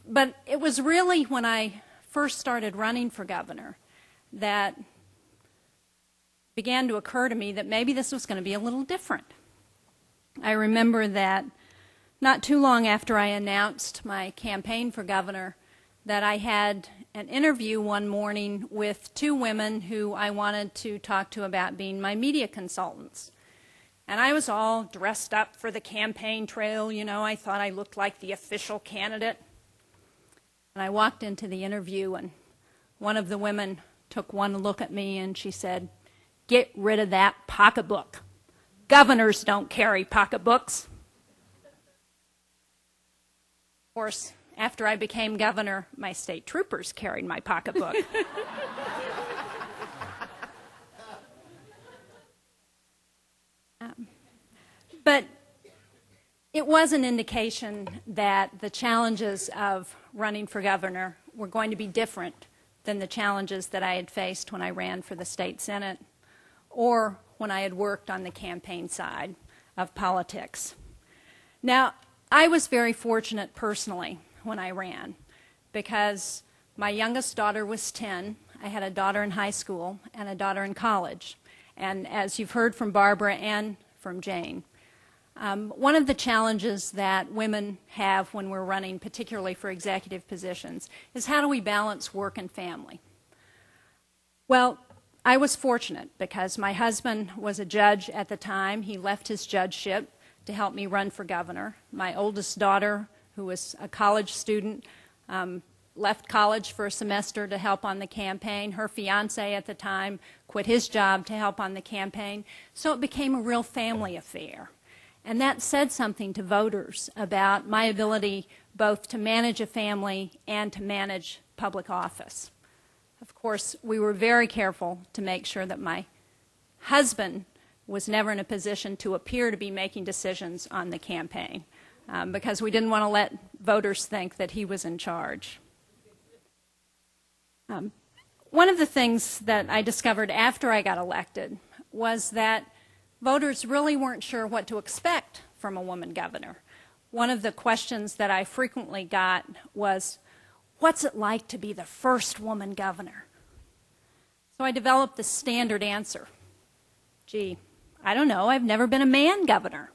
But it was really when I first started running for governor that began to occur to me that maybe this was going to be a little different. I remember that not too long after I announced my campaign for governor that I had an interview one morning with 2 women who I wanted to talk to about being my media consultants. And I was all dressed up for the campaign trail, you know, I thought I looked like the official candidate. And I walked into the interview and one of the women took one look at me and she said, "Get rid of that pocketbook. Governors don't carry pocketbooks." Of course, after I became governor, my state troopers carried my pocketbook. But it was an indication that the challenges of running for governor were going to be different than the challenges that I had faced when I ran for the state senate or when I had worked on the campaign side of politics. Now, I was very fortunate personally when I ran because my youngest daughter was 10. I had a daughter in high school and a daughter in college. And as you've heard from Barbara and from Jeanne, one of the challenges that women have when we're running, particularly for executive positions, is how do we balance work and family? Well, I was fortunate because my husband was a judge at the time. He left his judgeship to help me run for governor. My oldest daughter, who was a college student, left college for a semester to help on the campaign. Her fiance at the time quit his job to help on the campaign. So it became a real family affair. And that said something to voters about my ability both to manage a family and to manage public office. Of course, we were very careful to make sure that my husband was never in a position to appear to be making decisions on the campaign because we didn't want to let voters think that he was in charge. One of the things that I discovered after I got elected was that voters really weren't sure what to expect from a woman governor. One of the questions that I frequently got was, what's it like to be the first woman governor? So I developed the standard answer. Gee, I don't know, I've never been a man governor.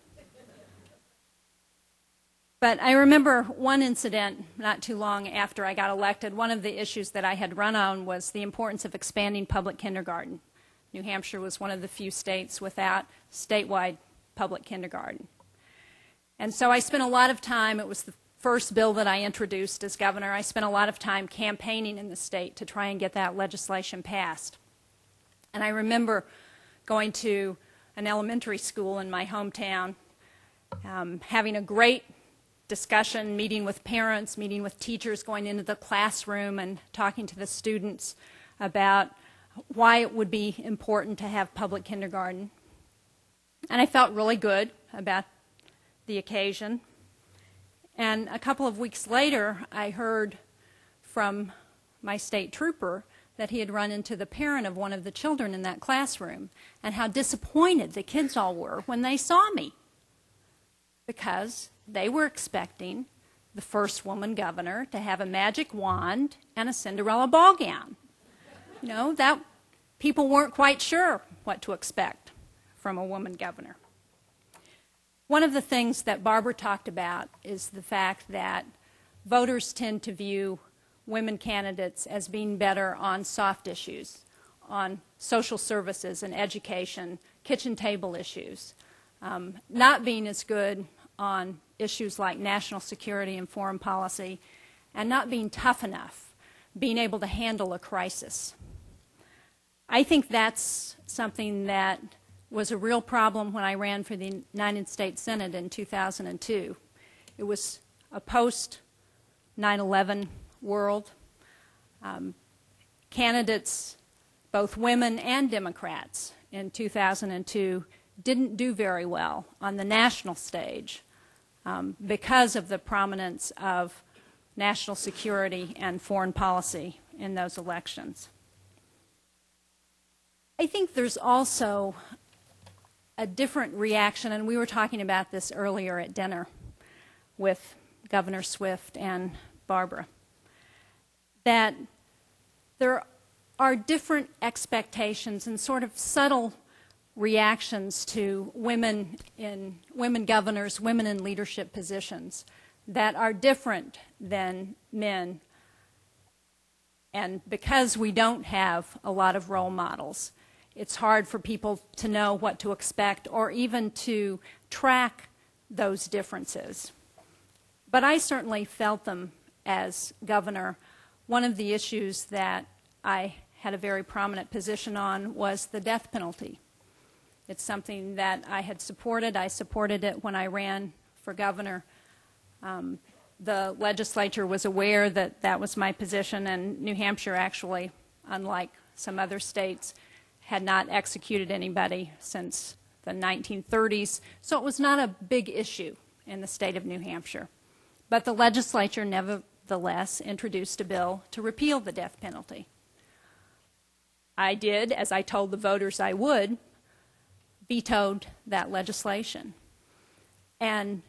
But I remember one incident not too long after I got elected. One of the issues that I had run on was the importance of expanding public kindergarten. New Hampshire was one of the few states without statewide public kindergarten. And so I spent a lot of time, it was the first bill that I introduced as governor, I spent a lot of time campaigning in the state to try and get that legislation passed. And I remember going to an elementary school in my hometown, having a great discussion, meeting with parents, meeting with teachers, going into the classroom and talking to the students about why it would be important to have public kindergarten. And I felt really good about the occasion. And a couple of weeks later, I heard from my state trooper that he had run into the parent of one of the children in that classroom and how disappointed the kids all were when they saw me because they were expecting the first woman governor to have a magic wand and a Cinderella ball gown. You know, that people weren't quite sure what to expect from a woman governor. One of the things that Barbara talked about is the fact that voters tend to view women candidates as being better on soft issues, on social services and education, kitchen table issues, not being as good on issues like national security and foreign policy, and not being tough enough, being able to handle a crisis. I think that's something that was a real problem when I ran for the United States Senate in 2002. It was a post-9/11 world. Candidates, both women and Democrats, in 2002 didn't do very well on the national stage because of the prominence of national security and foreign policy in those elections. I think there's also a different reaction, and we were talking about this earlier at dinner with Governor Swift and Barbara, that there are different expectations and sort of subtle reactions to women governors, women in leadership positions that are different than men. And because we don't have a lot of role models, it's hard for people to know what to expect or even to track those differences. But I certainly felt them as governor. One of the issues that I had a very prominent position on was the death penalty. It's something that I had supported. I supported it when I ran for governor. The legislature was aware that that was my position, and New Hampshire actually, unlike some other states, had not executed anybody since the 1930s, so it was not a big issue in the state of New Hampshire. But the legislature nevertheless introduced a bill to repeal the death penalty. I did, as I told the voters I would, vetoed that legislation. And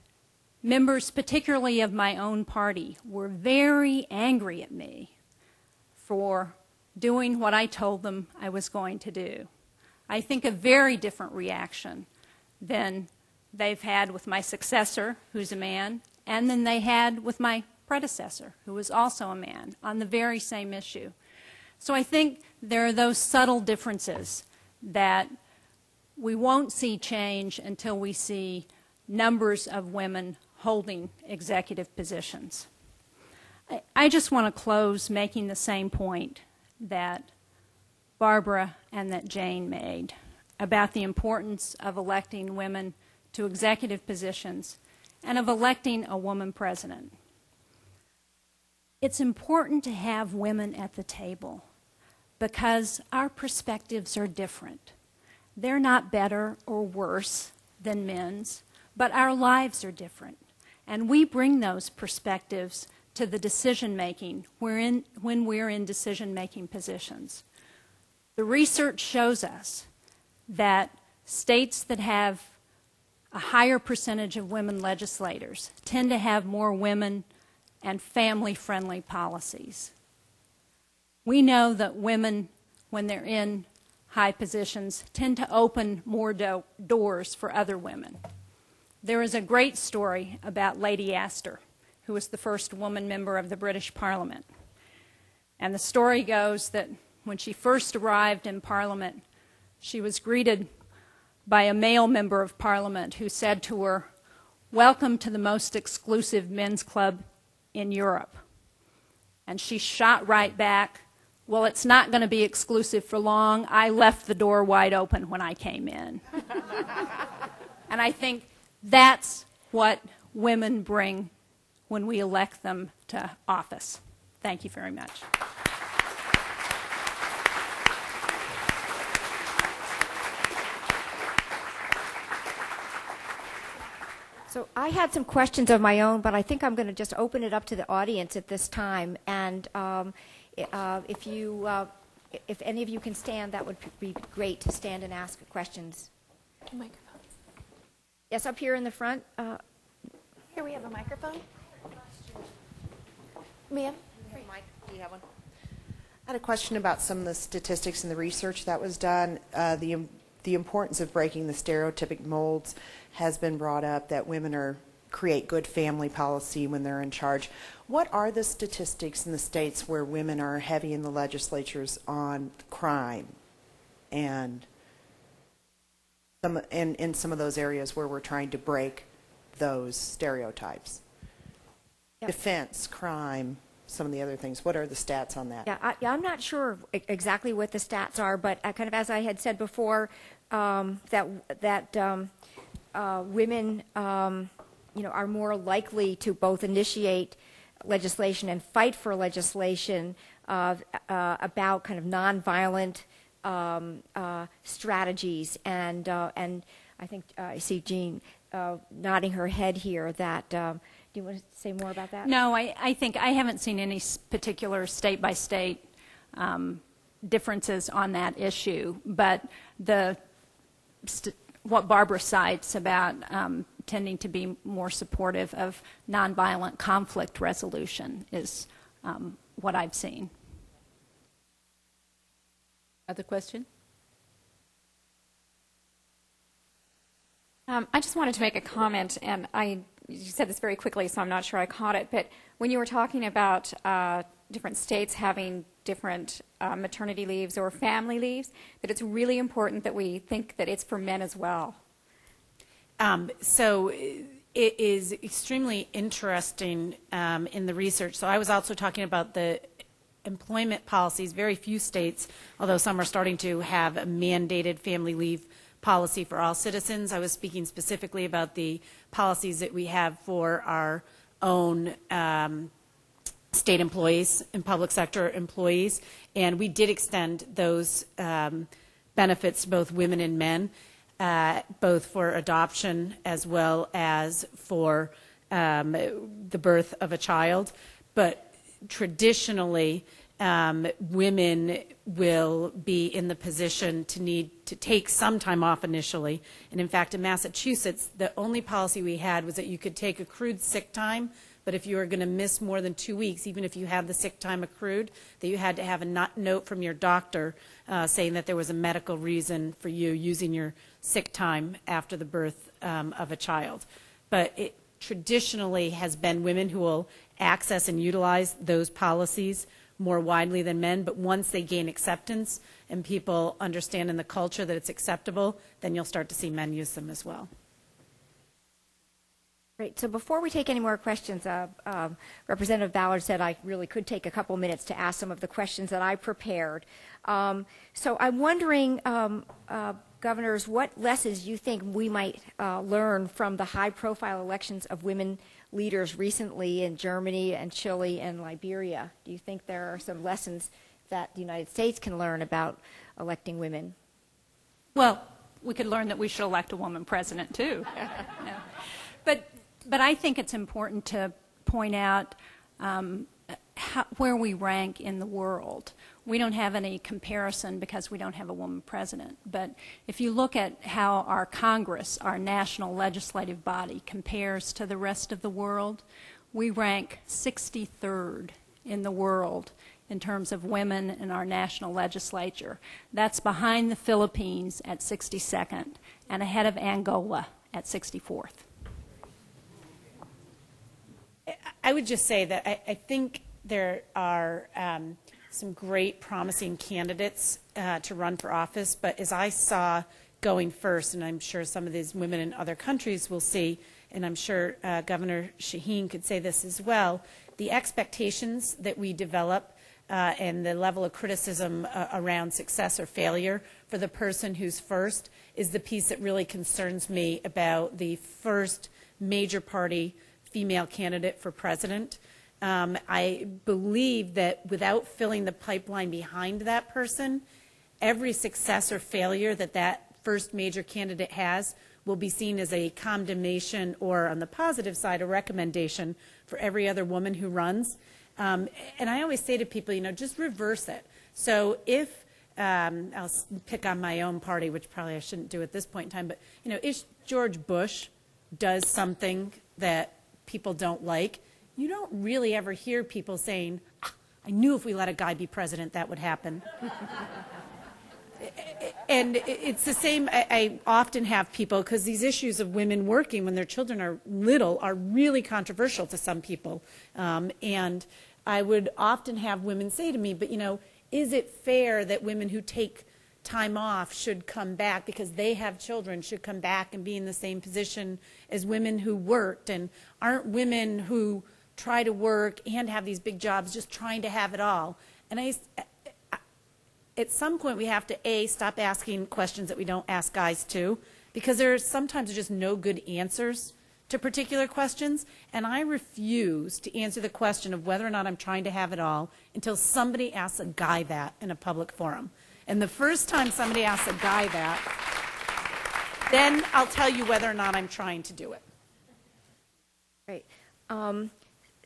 members, particularly of my own party, were very angry at me for doing what I told them I was going to do. I think a very different reaction than they've had with my successor, who's a man, and than they had with my predecessor, who was also a man, on the very same issue. So I think there are those subtle differences that we won't see change until we see numbers of women holding executive positions. I just want to close making the same point that Barbara and that Jane made about the importance of electing women to executive positions and of electing a woman president. It's important to have women at the table because our perspectives are different. They're not better or worse than men's, but our lives are different. And we bring those perspectives to the decision-making when we're in decision-making positions. The research shows us that states that have a higher percentage of women legislators tend to have more women and family-friendly policies. We know that women, when they're in high positions, tend to open more doors for other women. There is a great story about Lady Astor, who was the first woman member of the British Parliament. And the story goes that when she first arrived in Parliament, she was greeted by a male member of Parliament who said to her, "Welcome to the most exclusive men's club in Europe." And she shot right back, "Well, it's not going to be exclusive for long. I left the door wide open when I came in." And I think that's what women bring when we elect them to office. Thank you very much. So I had some questions of my own, but I think I'm going to just open it up to the audience at this time. And if any of you can stand, that would be great to stand and ask questions. Microphones. Yes, up here in the front. Here we have a microphone. Ma'am? Mike, do you have one? I had a question about some of the statistics and the research that was done. The importance of breaking the stereotypic molds has been brought up, that women create good family policy when they're in charge. What are the statistics in the states where women are heavy in the legislatures on crime and in some of those areas where we're trying to break those stereotypes? Yep. Defense, crime, some of the other things. What are the stats on that? Yeah, I'm not sure exactly what the stats are, but kind of as I had said before, that women, are more likely to both initiate legislation and fight for legislation about kind of nonviolent strategies, and I think I see Jeanne nodding her head here. That do you want to say more about that? No, I think I haven't seen any particular state-by-state differences on that issue, but what Barbara cites about tending to be more supportive of nonviolent conflict resolution is what I've seen. Other question? I just wanted to make a comment, and you said this very quickly, so I'm not sure I caught it, but when you were talking about different states having different maternity leaves or family leaves, that it's really important that we think that it's for men as well. So it is extremely interesting in the research. So I was also talking about the employment policies. Very few states, although some are starting to have a mandated family leave policy for all citizens. I was speaking specifically about the policies that we have for our own state employees and public sector employees, and we did extend those benefits to both women and men. both for adoption as well as for the birth of a child. But traditionally, women will be in the position to need to take some time off initially. And in fact, in Massachusetts, the only policy we had was that you could take accrued sick time, but if you were going to miss more than 2 weeks, even if you had the sick time accrued, that you had to have a note from your doctor saying that there was a medical reason for you using your sick time after the birth of a child. But it traditionally has been women who will access and utilize those policies more widely than men, but once they gain acceptance and people understand in the culture that it's acceptable, then you'll start to see men use them as well. Great. So before we take any more questions, Representative Ballard said I really could take a couple minutes to ask some of the questions that I prepared. So I'm wondering, governors, what lessons you think we might learn from the high-profile elections of women leaders recently in Germany and Chile and Liberia? Do you think there are some lessons that the United States can learn about electing women? Well, we could learn that we should elect a woman president, too. No. But I think it's important to point out where we rank in the world. We don't have any comparison because we don't have a woman president. But if you look at how our Congress, our national legislative body, compares to the rest of the world, we rank 63rd in the world in terms of women in our national legislature. That's behind the Philippines at 62nd and ahead of Angola at 64th. I would just say that I think there are some great promising candidates to run for office, but as I saw going first, and I'm sure some of these women in other countries will see, and I'm sure Governor Shaheen could say this as well, the expectations that we develop and the level of criticism around success or failure for the person who's first is the piece that really concerns me about the first major party female candidate for president. I believe that without filling the pipeline behind that person, every success or failure that that first major candidate has will be seen as a condemnation or, on the positive side, a recommendation for every other woman who runs. And I always say to people, just reverse it. So if, I'll pick on my own party, which probably I shouldn't do at this point in time, but, if George Bush does something that people don't like, you don't really ever hear people saying, I knew if we let a guy be president that would happen. And it's the same, I often have people, because these issues of women working when their children are little are really controversial to some people. And I would often have women say to me, but is it fair that women who take time off should come back because they have children, should come back and be in the same position as women who worked? And aren't women who try to work and have these big jobs just trying to have it all? And at some point we have to, stop asking questions that we don't ask guys too, because there are sometimes just no good answers to particular questions, and I refuse to answer the question of whether or not I'm trying to have it all until somebody asks a guy that in a public forum. And the first time somebody asks a guy that, then I'll tell you whether or not I'm trying to do it. Great.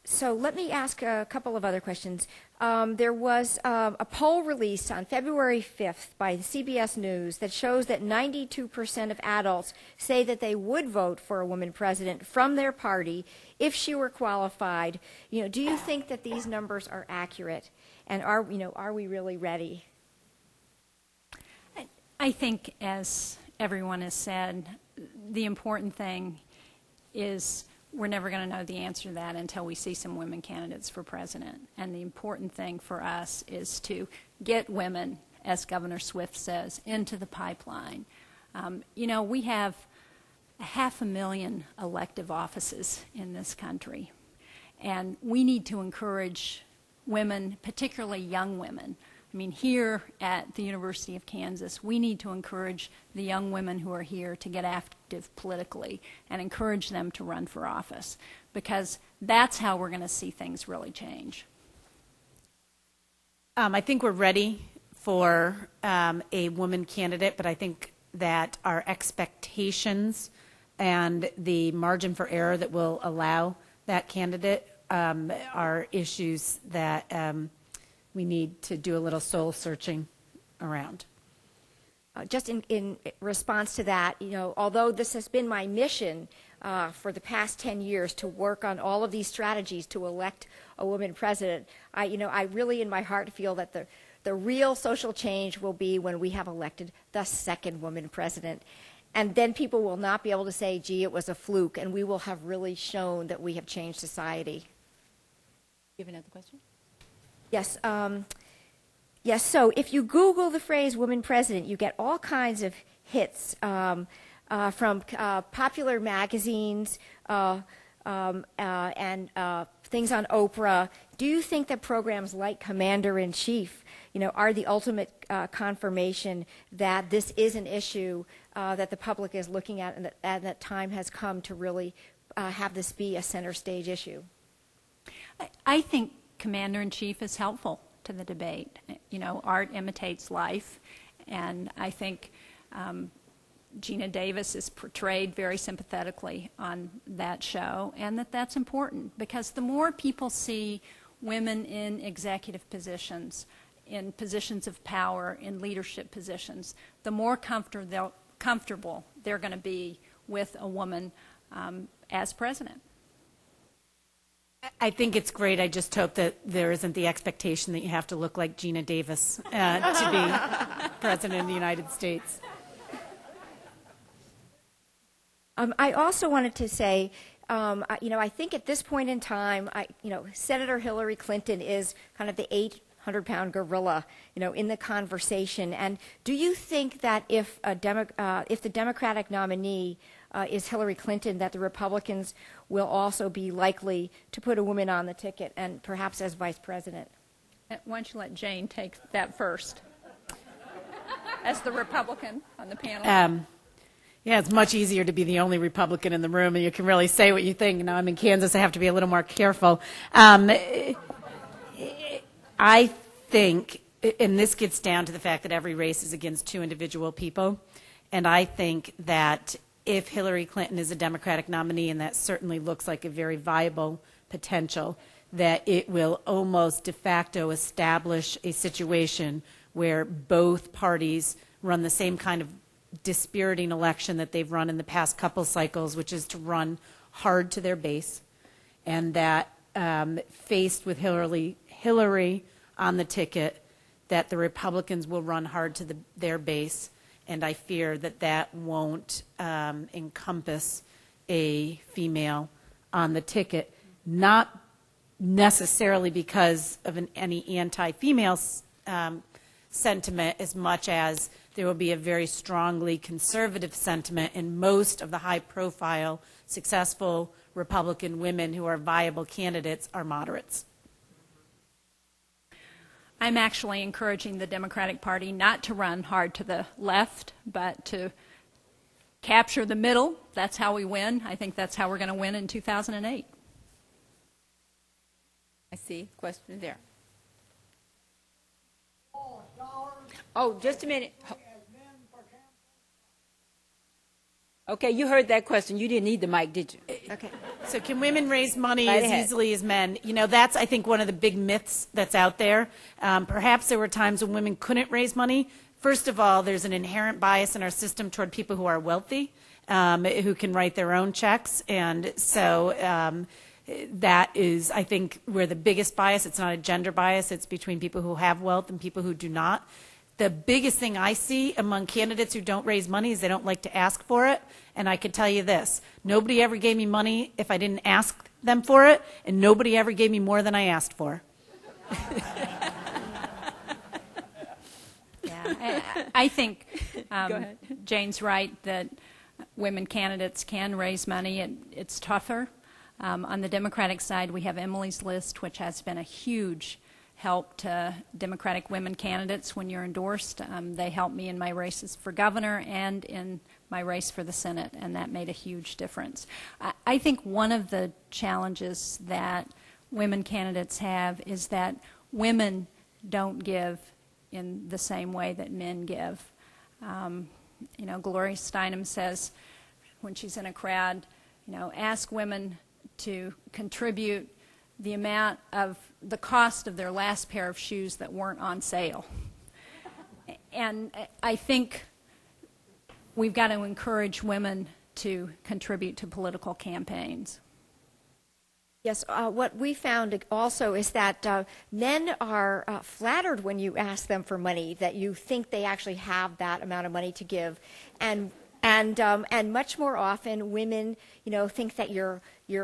So let me ask a couple of other questions. There was a poll released on February 5th by the CBS News that shows that 92% of adults say that they would vote for a woman president from their party if she were qualified. Do you think that these numbers are accurate? And are we really ready? I think, as everyone has said, the important thing is we're never going to know the answer to that until we see some women candidates for president. And the important thing for us is to get women, as Governor Swift says, into the pipeline. We have 500,000 elective offices in this country, and we need to encourage women, particularly young women. Here at the University of Kansas, we need to encourage the young women who are here to get active politically and encourage them to run for office, because that's how we're going to see things really change. I think we're ready for a woman candidate, but I think that our expectations and the margin for error that will allow that candidate are issues that we need to do a little soul searching around. Just in response to that, although this has been my mission for the past 10 years to work on all of these strategies to elect a woman president, I really in my heart feel that the real social change will be when we have elected the second woman president. And then people will not be able to say, gee, it was a fluke, and we will have really shown that we have changed society. You have another question? Yes. Yes, so if you Google the phrase woman president, you get all kinds of hits from popular magazines and things on Oprah. Do you think that programs like Commander-in-Chief, are the ultimate confirmation that this is an issue that the public is looking at and that time has come to really have this be a center stage issue? I think Commander-in-Chief is helpful to the debate. Art imitates life, and I think Geena Davis is portrayed very sympathetically on that show, and that's important because the more people see women in executive positions, in positions of power, in leadership positions, the more comfortable they're going to be with a woman as president. I think it's great. I just hope that there isn't the expectation that you have to look like Geena Davis to be president of the United States. I also wanted to say, I think at this point in time, Senator Hillary Clinton is kind of the 800-pound gorilla, in the conversation. And do you think that if the Democratic nominee is Hillary Clinton, that the Republicans will also be likely to put a woman on the ticket and perhaps as vice president? Why don't you let Jane take that first as the Republican on the panel? Yeah, it's much easier to be the only Republican in the room, and you can really say what you think. Now, I'm in Kansas, I have to be a little more careful. I think, and this gets down to the fact that every race is against two individual people, and I think that if Hillary Clinton is a Democratic nominee, and that certainly looks like a very viable potential, that it will almost de facto establish a situation where both parties run the same kind of dispiriting election that they've run in the past couple cycles, which is to run hard to their base, and that faced with Hillary on the ticket, that the Republicans will run hard to their base, and I fear that that won't encompass a female on the ticket, not necessarily because of any anti-female sentiment as much as there will be a very strongly conservative sentiment, and most of the high-profile, successful Republican women who are viable candidates are moderates. I'm actually encouraging the Democratic Party not to run hard to the left, but to capture the middle. That's how we win. I think that's how we're going to win in 2008. I see. Question there. Oh, just a minute. Okay, you heard that question. You didn't need the mic, did you? Okay. So can women raise money Right as ahead. easily as men? That's, I think, one of the big myths that's out there. Perhaps there were times when women couldn't raise money. First of all, there's an inherent bias in our system toward people who are wealthy, who can write their own checks. And so that is, I think, where the biggest bias. It's not a gender bias. It's between people who have wealth and people who do not. The biggest thing I see among candidates who don't raise money is they don't like to ask for it. And I can tell you this, nobody ever gave me money if I didn't ask them for it, and nobody ever gave me more than I asked for. Yeah, I think Jane's right that women candidates can raise money. It's tougher. On the Democratic side, we have Emily's List, which has been a huge help to Democratic women candidates when you're endorsed. They helped me in my races for governor and in my race for the Senate, and that made a huge difference. I think one of the challenges that women candidates have is that women don't give in the same way that men give. Gloria Steinem says when she's in a crowd, ask women to contribute the amount of the cost of their last pair of shoes that weren't on sale. And I think we've got to encourage women to contribute to political campaigns. Yes, what we found also is that men are flattered when you ask them for money, that you think they actually have that amount of money to give, and much more often women, think that you're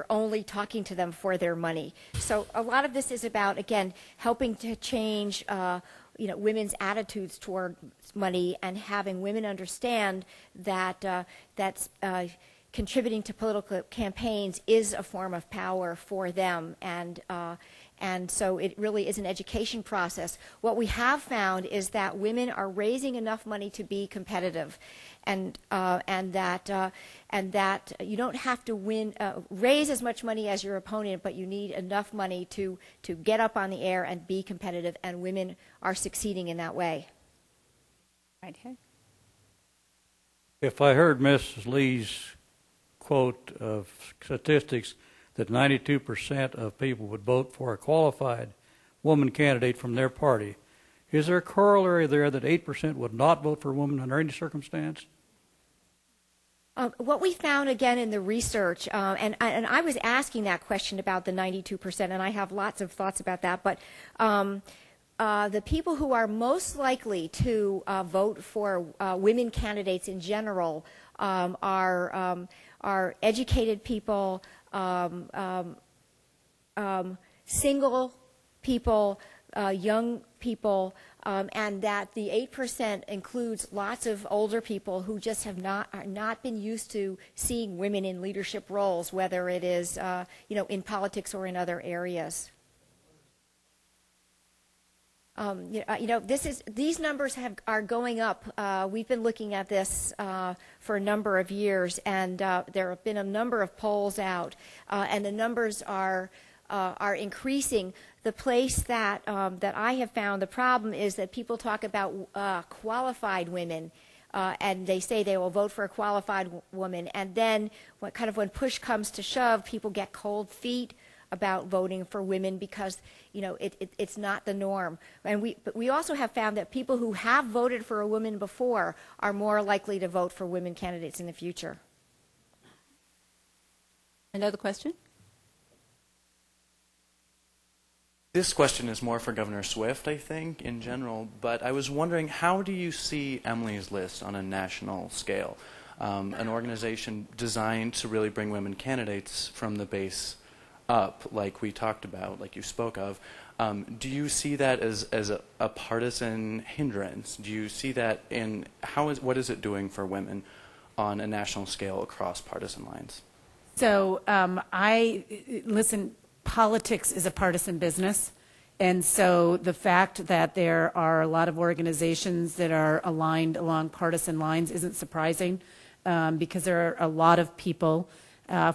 only talking to them for their money. So a lot of this is about, again, helping to change women's attitudes toward money and having women understand that contributing to political campaigns is a form of power for them, and so it really is an education process. What we have found is that women are raising enough money to be competitive, and that you don't have to raise as much money as your opponent, but you need enough money to get up on the air and be competitive, and women are succeeding in that way. Right here. If I heard Mrs. Lee's quote of statistics that 92% of people would vote for a qualified woman candidate from their party, is there a corollary there that 8% would not vote for a woman under any circumstance? What we found, again, in the research, and I was asking that question about the 92%, and I have lots of thoughts about that, but the people who are most likely to vote for women candidates in general are educated people, single people, young people, and that the 8% includes lots of older people who just have not been used to seeing women in leadership roles, whether it is in politics or in other areas. These numbers are going up. We've been looking at this for a number of years, and there have been a number of polls out, and the numbers are increasing. The place that I have found the problem is that people talk about qualified women, and they say they will vote for a qualified woman, and then when push comes to shove, people get cold feet about voting for women because it's not the norm. But we also have found that people who have voted for a woman before are more likely to vote for women candidates in the future. Another question? This question is more for Governor Swift, I think, in general, but I was wondering, how do you see Emily's List on a national scale? An organization designed to really bring women candidates from the base up, like we talked about, like you spoke of. Do you see that as a partisan hindrance? Do you see that in what is it doing for women on a national scale across partisan lines? So politics is a partisan business, and so the fact that there are a lot of organizations that are aligned along partisan lines isn't surprising, because there are a lot of people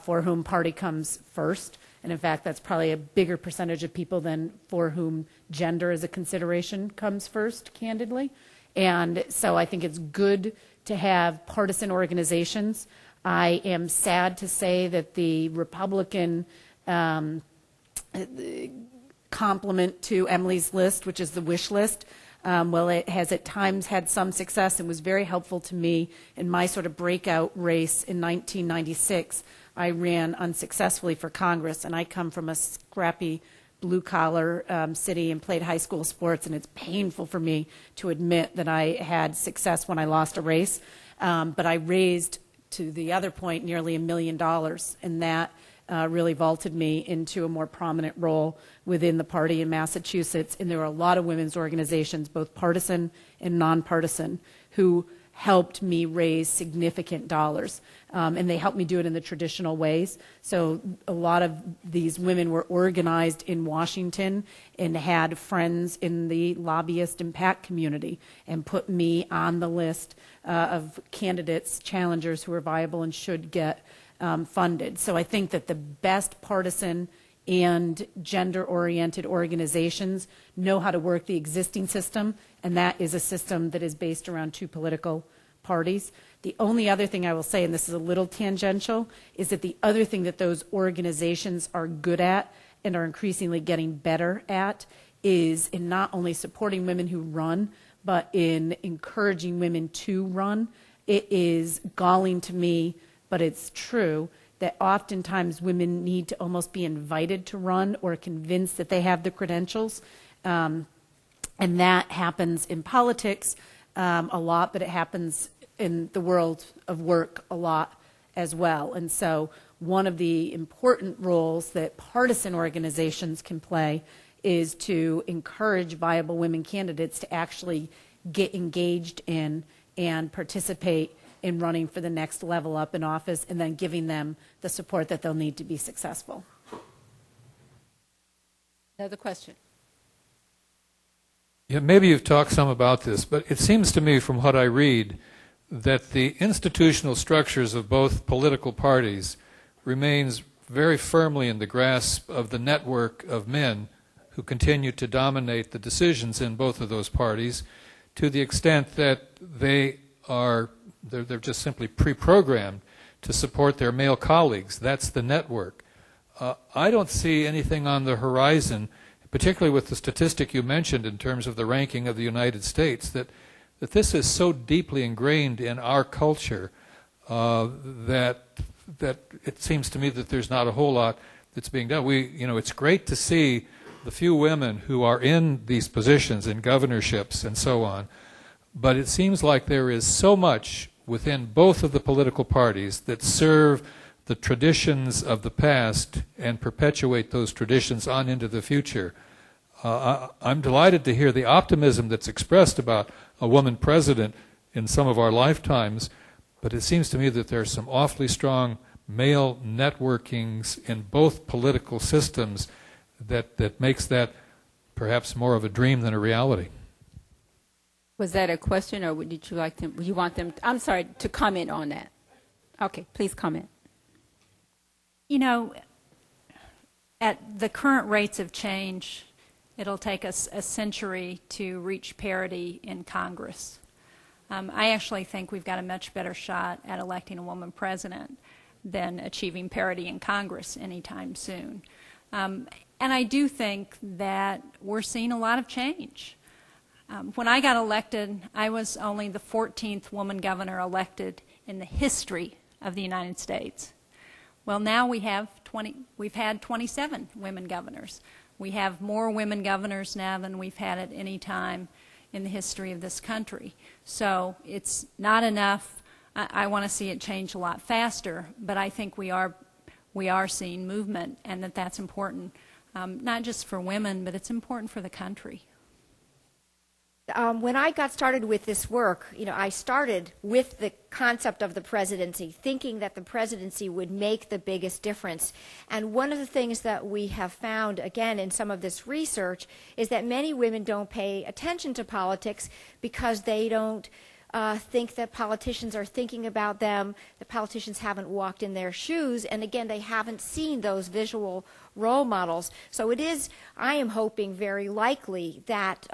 for whom party comes first. And in fact, that's probably a bigger percentage of people than for whom gender as a consideration comes first, candidly. And so I think it's good to have partisan organizations. I am sad to say that the Republican complement to Emily's List, which is the wish list, it has at times had some success and was very helpful to me in my sort of breakout race in 1996. I ran unsuccessfully for Congress, and I come from a scrappy blue-collar city and played high school sports, and it's painful for me to admit that I had success when I lost a race. But I raised, to the other point, nearly $1 million, and that really vaulted me into a more prominent role within the party in Massachusetts. And there were a lot of women's organizations, both partisan and nonpartisan, who helped me raise significant dollars. And they helped me do it in the traditional ways. So a lot of these women were organized in Washington and had friends in the lobbyist and PAC community and put me on the list of candidates, challengers who are viable and should get funded. So I think that the best partisan and gender-oriented organizations know how to work the existing system, and that is a system that is based around two political parties. The only other thing I will say, and this is a little tangential, is that the other thing that those organizations are good at and are increasingly getting better at is in not only supporting women who run, but in encouraging women to run. It is galling to me, but it's true, that oftentimes women need to almost be invited to run or convinced that they have the credentials. And that happens in politics a lot, but it happens in the world of work a lot as well. And so one of the important roles that partisan organizations can play is to encourage viable women candidates to actually get engaged in and participate in running for the next level up in office, and then giving them the support that they'll need to be successful. Another question. Yeah, maybe you've talked some about this, but it seems to me from what I read that the institutional structures of both political parties remains very firmly in the grasp of the network of men who continue to dominate the decisions in both of those parties, to the extent that they're just simply pre-programmed to support their male colleagues. That's the network. I don't see anything on the horizon, particularly with the statistic you mentioned in terms of the ranking of the United States, that this is so deeply ingrained in our culture that it seems to me that there's not a whole lot that's being done. It's great to see the few women who are in these positions, in governorships and so on, but it seems like there is so much within both of the political parties that serve the traditions of the past and perpetuate those traditions on into the future. I'm delighted to hear the optimism that's expressed about a woman president in some of our lifetimes, but it seems to me that there are some awfully strong male networkings in both political systems that makes that perhaps more of a dream than a reality. Was that a question, or would you want them, I'm sorry, to comment on that? Okay, please comment. You know, at the current rates of change, it'll take us a century to reach parity in Congress. I actually think we've got a much better shot at electing a woman president than achieving parity in Congress anytime soon. And I do think that we're seeing a lot of change. When I got elected, I was only the 14th woman governor elected in the history of the United States. Well, now we've had 27 women governors. We have more women governors now than we've had at any time in the history of this country. So it's not enough. I want to see it change a lot faster, but I think we are seeing movement, and that's important, not just for women, but it's important for the country. When I got started with this work, I started with the concept of the presidency, thinking that the presidency would make the biggest difference. And one of the things that we have found, again, in some of this research, is that many women don't pay attention to politics because they don't think that politicians are thinking about them, that politicians haven't walked in their shoes, and again, they haven't seen those visual role models. So it is, I am hoping, very likely that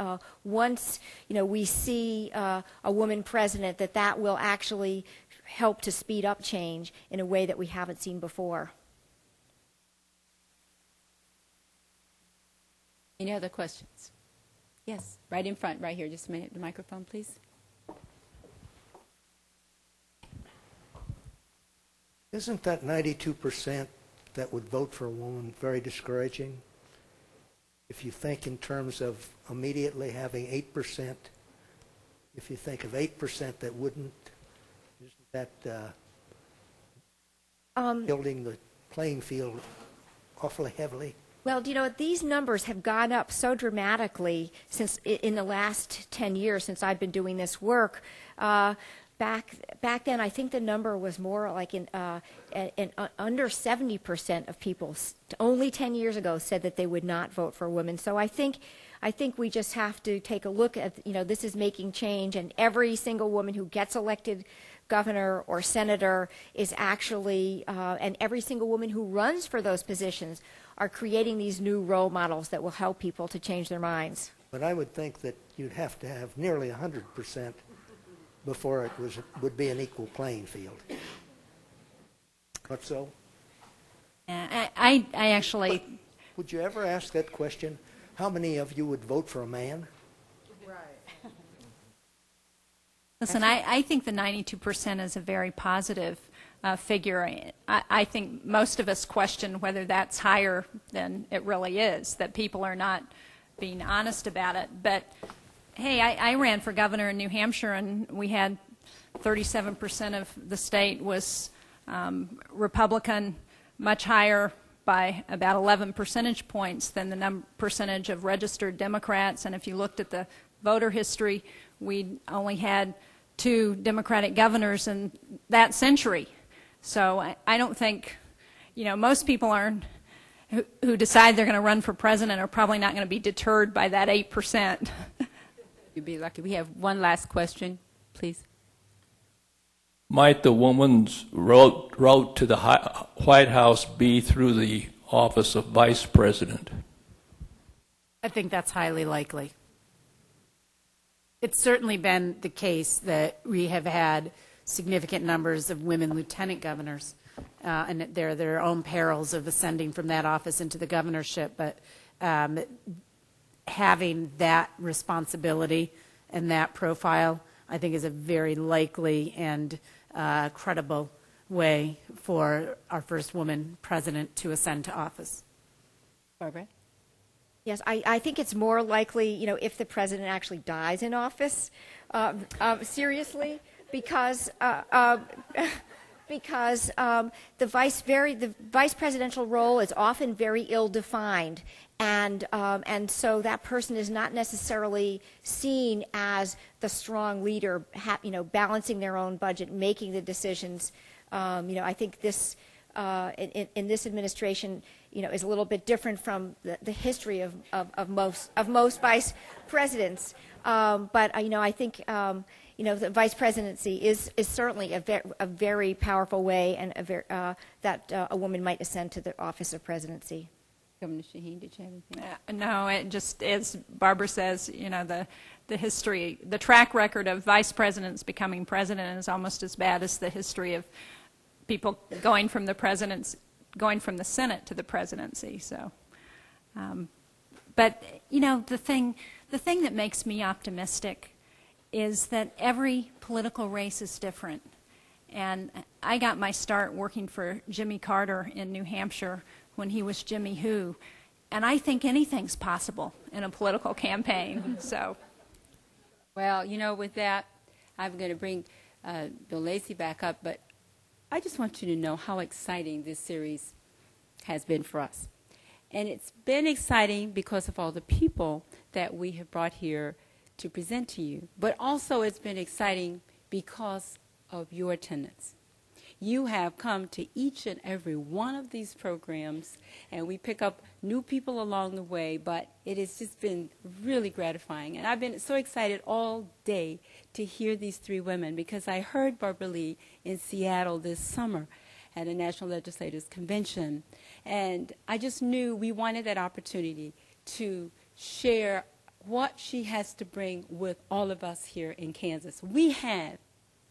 once we see a woman president, that will actually help to speed up change in a way that we haven't seen before. Any other questions? Yes, right in front, right here. Just a minute. The microphone, please. Isn't that 92% that would vote for a woman very discouraging? If you think in terms of immediately having 8%, if you think of 8% that wouldn't, isn't that building the playing field awfully heavily? Well, these numbers have gone up so dramatically since in the last 10 years since I've been doing this work. Back then, I think the number was more like under 70% of people only 10 years ago said that they would not vote for women. So I think we just have to take a look at, this is making change, and every single woman who gets elected governor or senator is actually, and every single woman who runs for those positions are creating these new role models that will help people to change their minds. But I would think that you'd have to have nearly 100% before it would be an equal playing field. Not so? I actually... But would you ever ask that question? How many of you would vote for a man? Right. Listen, I think the 92% is a very positive figure. I think most of us question whether that's higher than it really is, that people are not being honest about it. But, hey, I ran for governor in New Hampshire, and we had 37% of the state was Republican, much higher by about 11 percentage points than the percentage of registered Democrats. And if you looked at the voter history, we only had 2 Democratic governors in that century. So I don't think, most people who decide they're going to run for president are probably not going to be deterred by that 8%. You'd be lucky. We have one last question, please. Might the woman's road to the White House be through the office of vice president? I think that's highly likely. It's certainly been the case that we have had significant numbers of women lieutenant governors, and there are their own perils of ascending from that office into the governorship, but having that responsibility and that profile, I think, is a very likely and credible way for our first woman president to ascend to office. Barbara? Yes, I think it's more likely, if the president actually dies in office, seriously, because the vice presidential role is often very ill-defined, and so that person is not necessarily seen as the strong leader, balancing their own budget, making the decisions. I think this in this administration, is a little bit different from the history of most vice presidents. But I think the vice presidency is certainly a very powerful way, and that a woman might ascend to the office of presidency. Governor Shaheen, did you have anything? No, it just, as Barbara says, the history, the track record of vice presidents becoming president is almost as bad as the history of people going from the Senate to the presidency. So, but the thing that makes me optimistic is that every political race is different. And I got my start working for Jimmy Carter in New Hampshire when he was Jimmy Who, and I think anything's possible in a political campaign. So, well, with that, I'm going to bring Bill Lacey back up, but I just want you to know how exciting this series has been for us. And it's been exciting because of all the people that we have brought here to present to you. But also it's been exciting because of your attendance. You have come to each and every one of these programs, and we pick up new people along the way, but it has just been really gratifying. And I've been so excited all day to hear these 3 women, because I heard Barbara Lee in Seattle this summer at a National Legislators Convention, and I just knew we wanted that opportunity to share what she has to bring with all of us here in Kansas. We have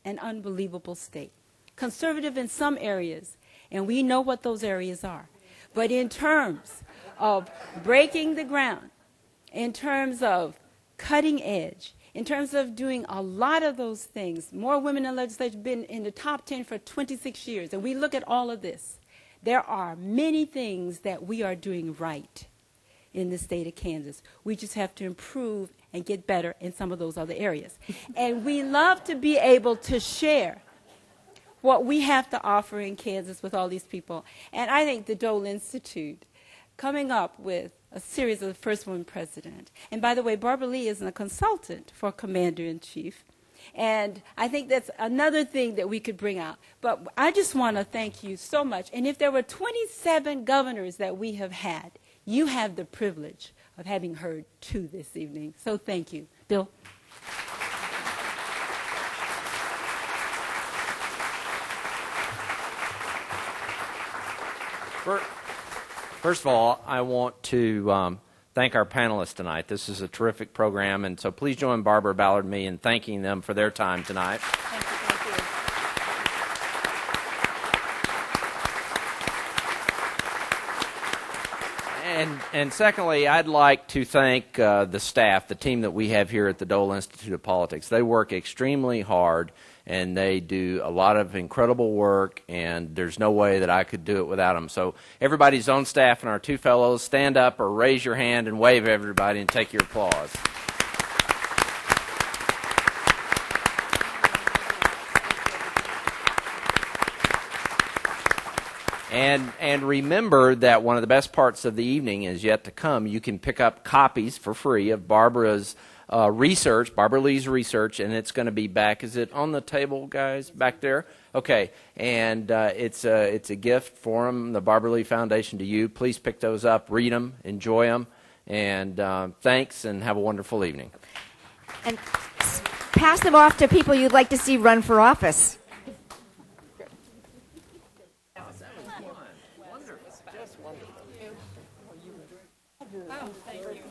an unbelievable state. Conservative in some areas, and we know what those areas are. But in terms of breaking the ground, in terms of cutting edge, in terms of doing a lot of those things, more women in legislature have been in the top 10 for 26 years, and we look at all of this. There are many things that we are doing right in the state of Kansas. We just have to improve and get better in some of those other areas. And we love to be able to share what we have to offer in Kansas with all these people. And I think the Dole Institute, coming up with a series of the first woman president. And by the way, Barbara Lee is a consultant for Commander-in-Chief. And I think that's another thing that we could bring out. But I just want to thank you so much. And if there were 27 governors that we have had, you have the privilege of having heard 2 this evening. So thank you. Bill? First of all, I want to thank our panelists tonight. This is a terrific program, and so please join Barbara Ballard and me in thanking them for their time tonight. Thank you. And secondly, I'd like to thank the staff, the team that we have here at the Dole Institute of Politics. They work extremely hard, and they do a lot of incredible work, and there's no way that I could do it without them. So everybody's on staff and our two fellows, stand up or raise your hand and wave at everybody and take your applause. And remember that one of the best parts of the evening is yet to come. You can pick up copies for free of Barbara's research, Barbara Lee's research, and it's going to be back. Is it on the table, guys, back there? Okay, and it's a gift from the Barbara Lee Foundation to you. Please pick those up, read them, enjoy them, and thanks, and have a wonderful evening. And pass them off to people you'd like to see run for office. Oh, thank you.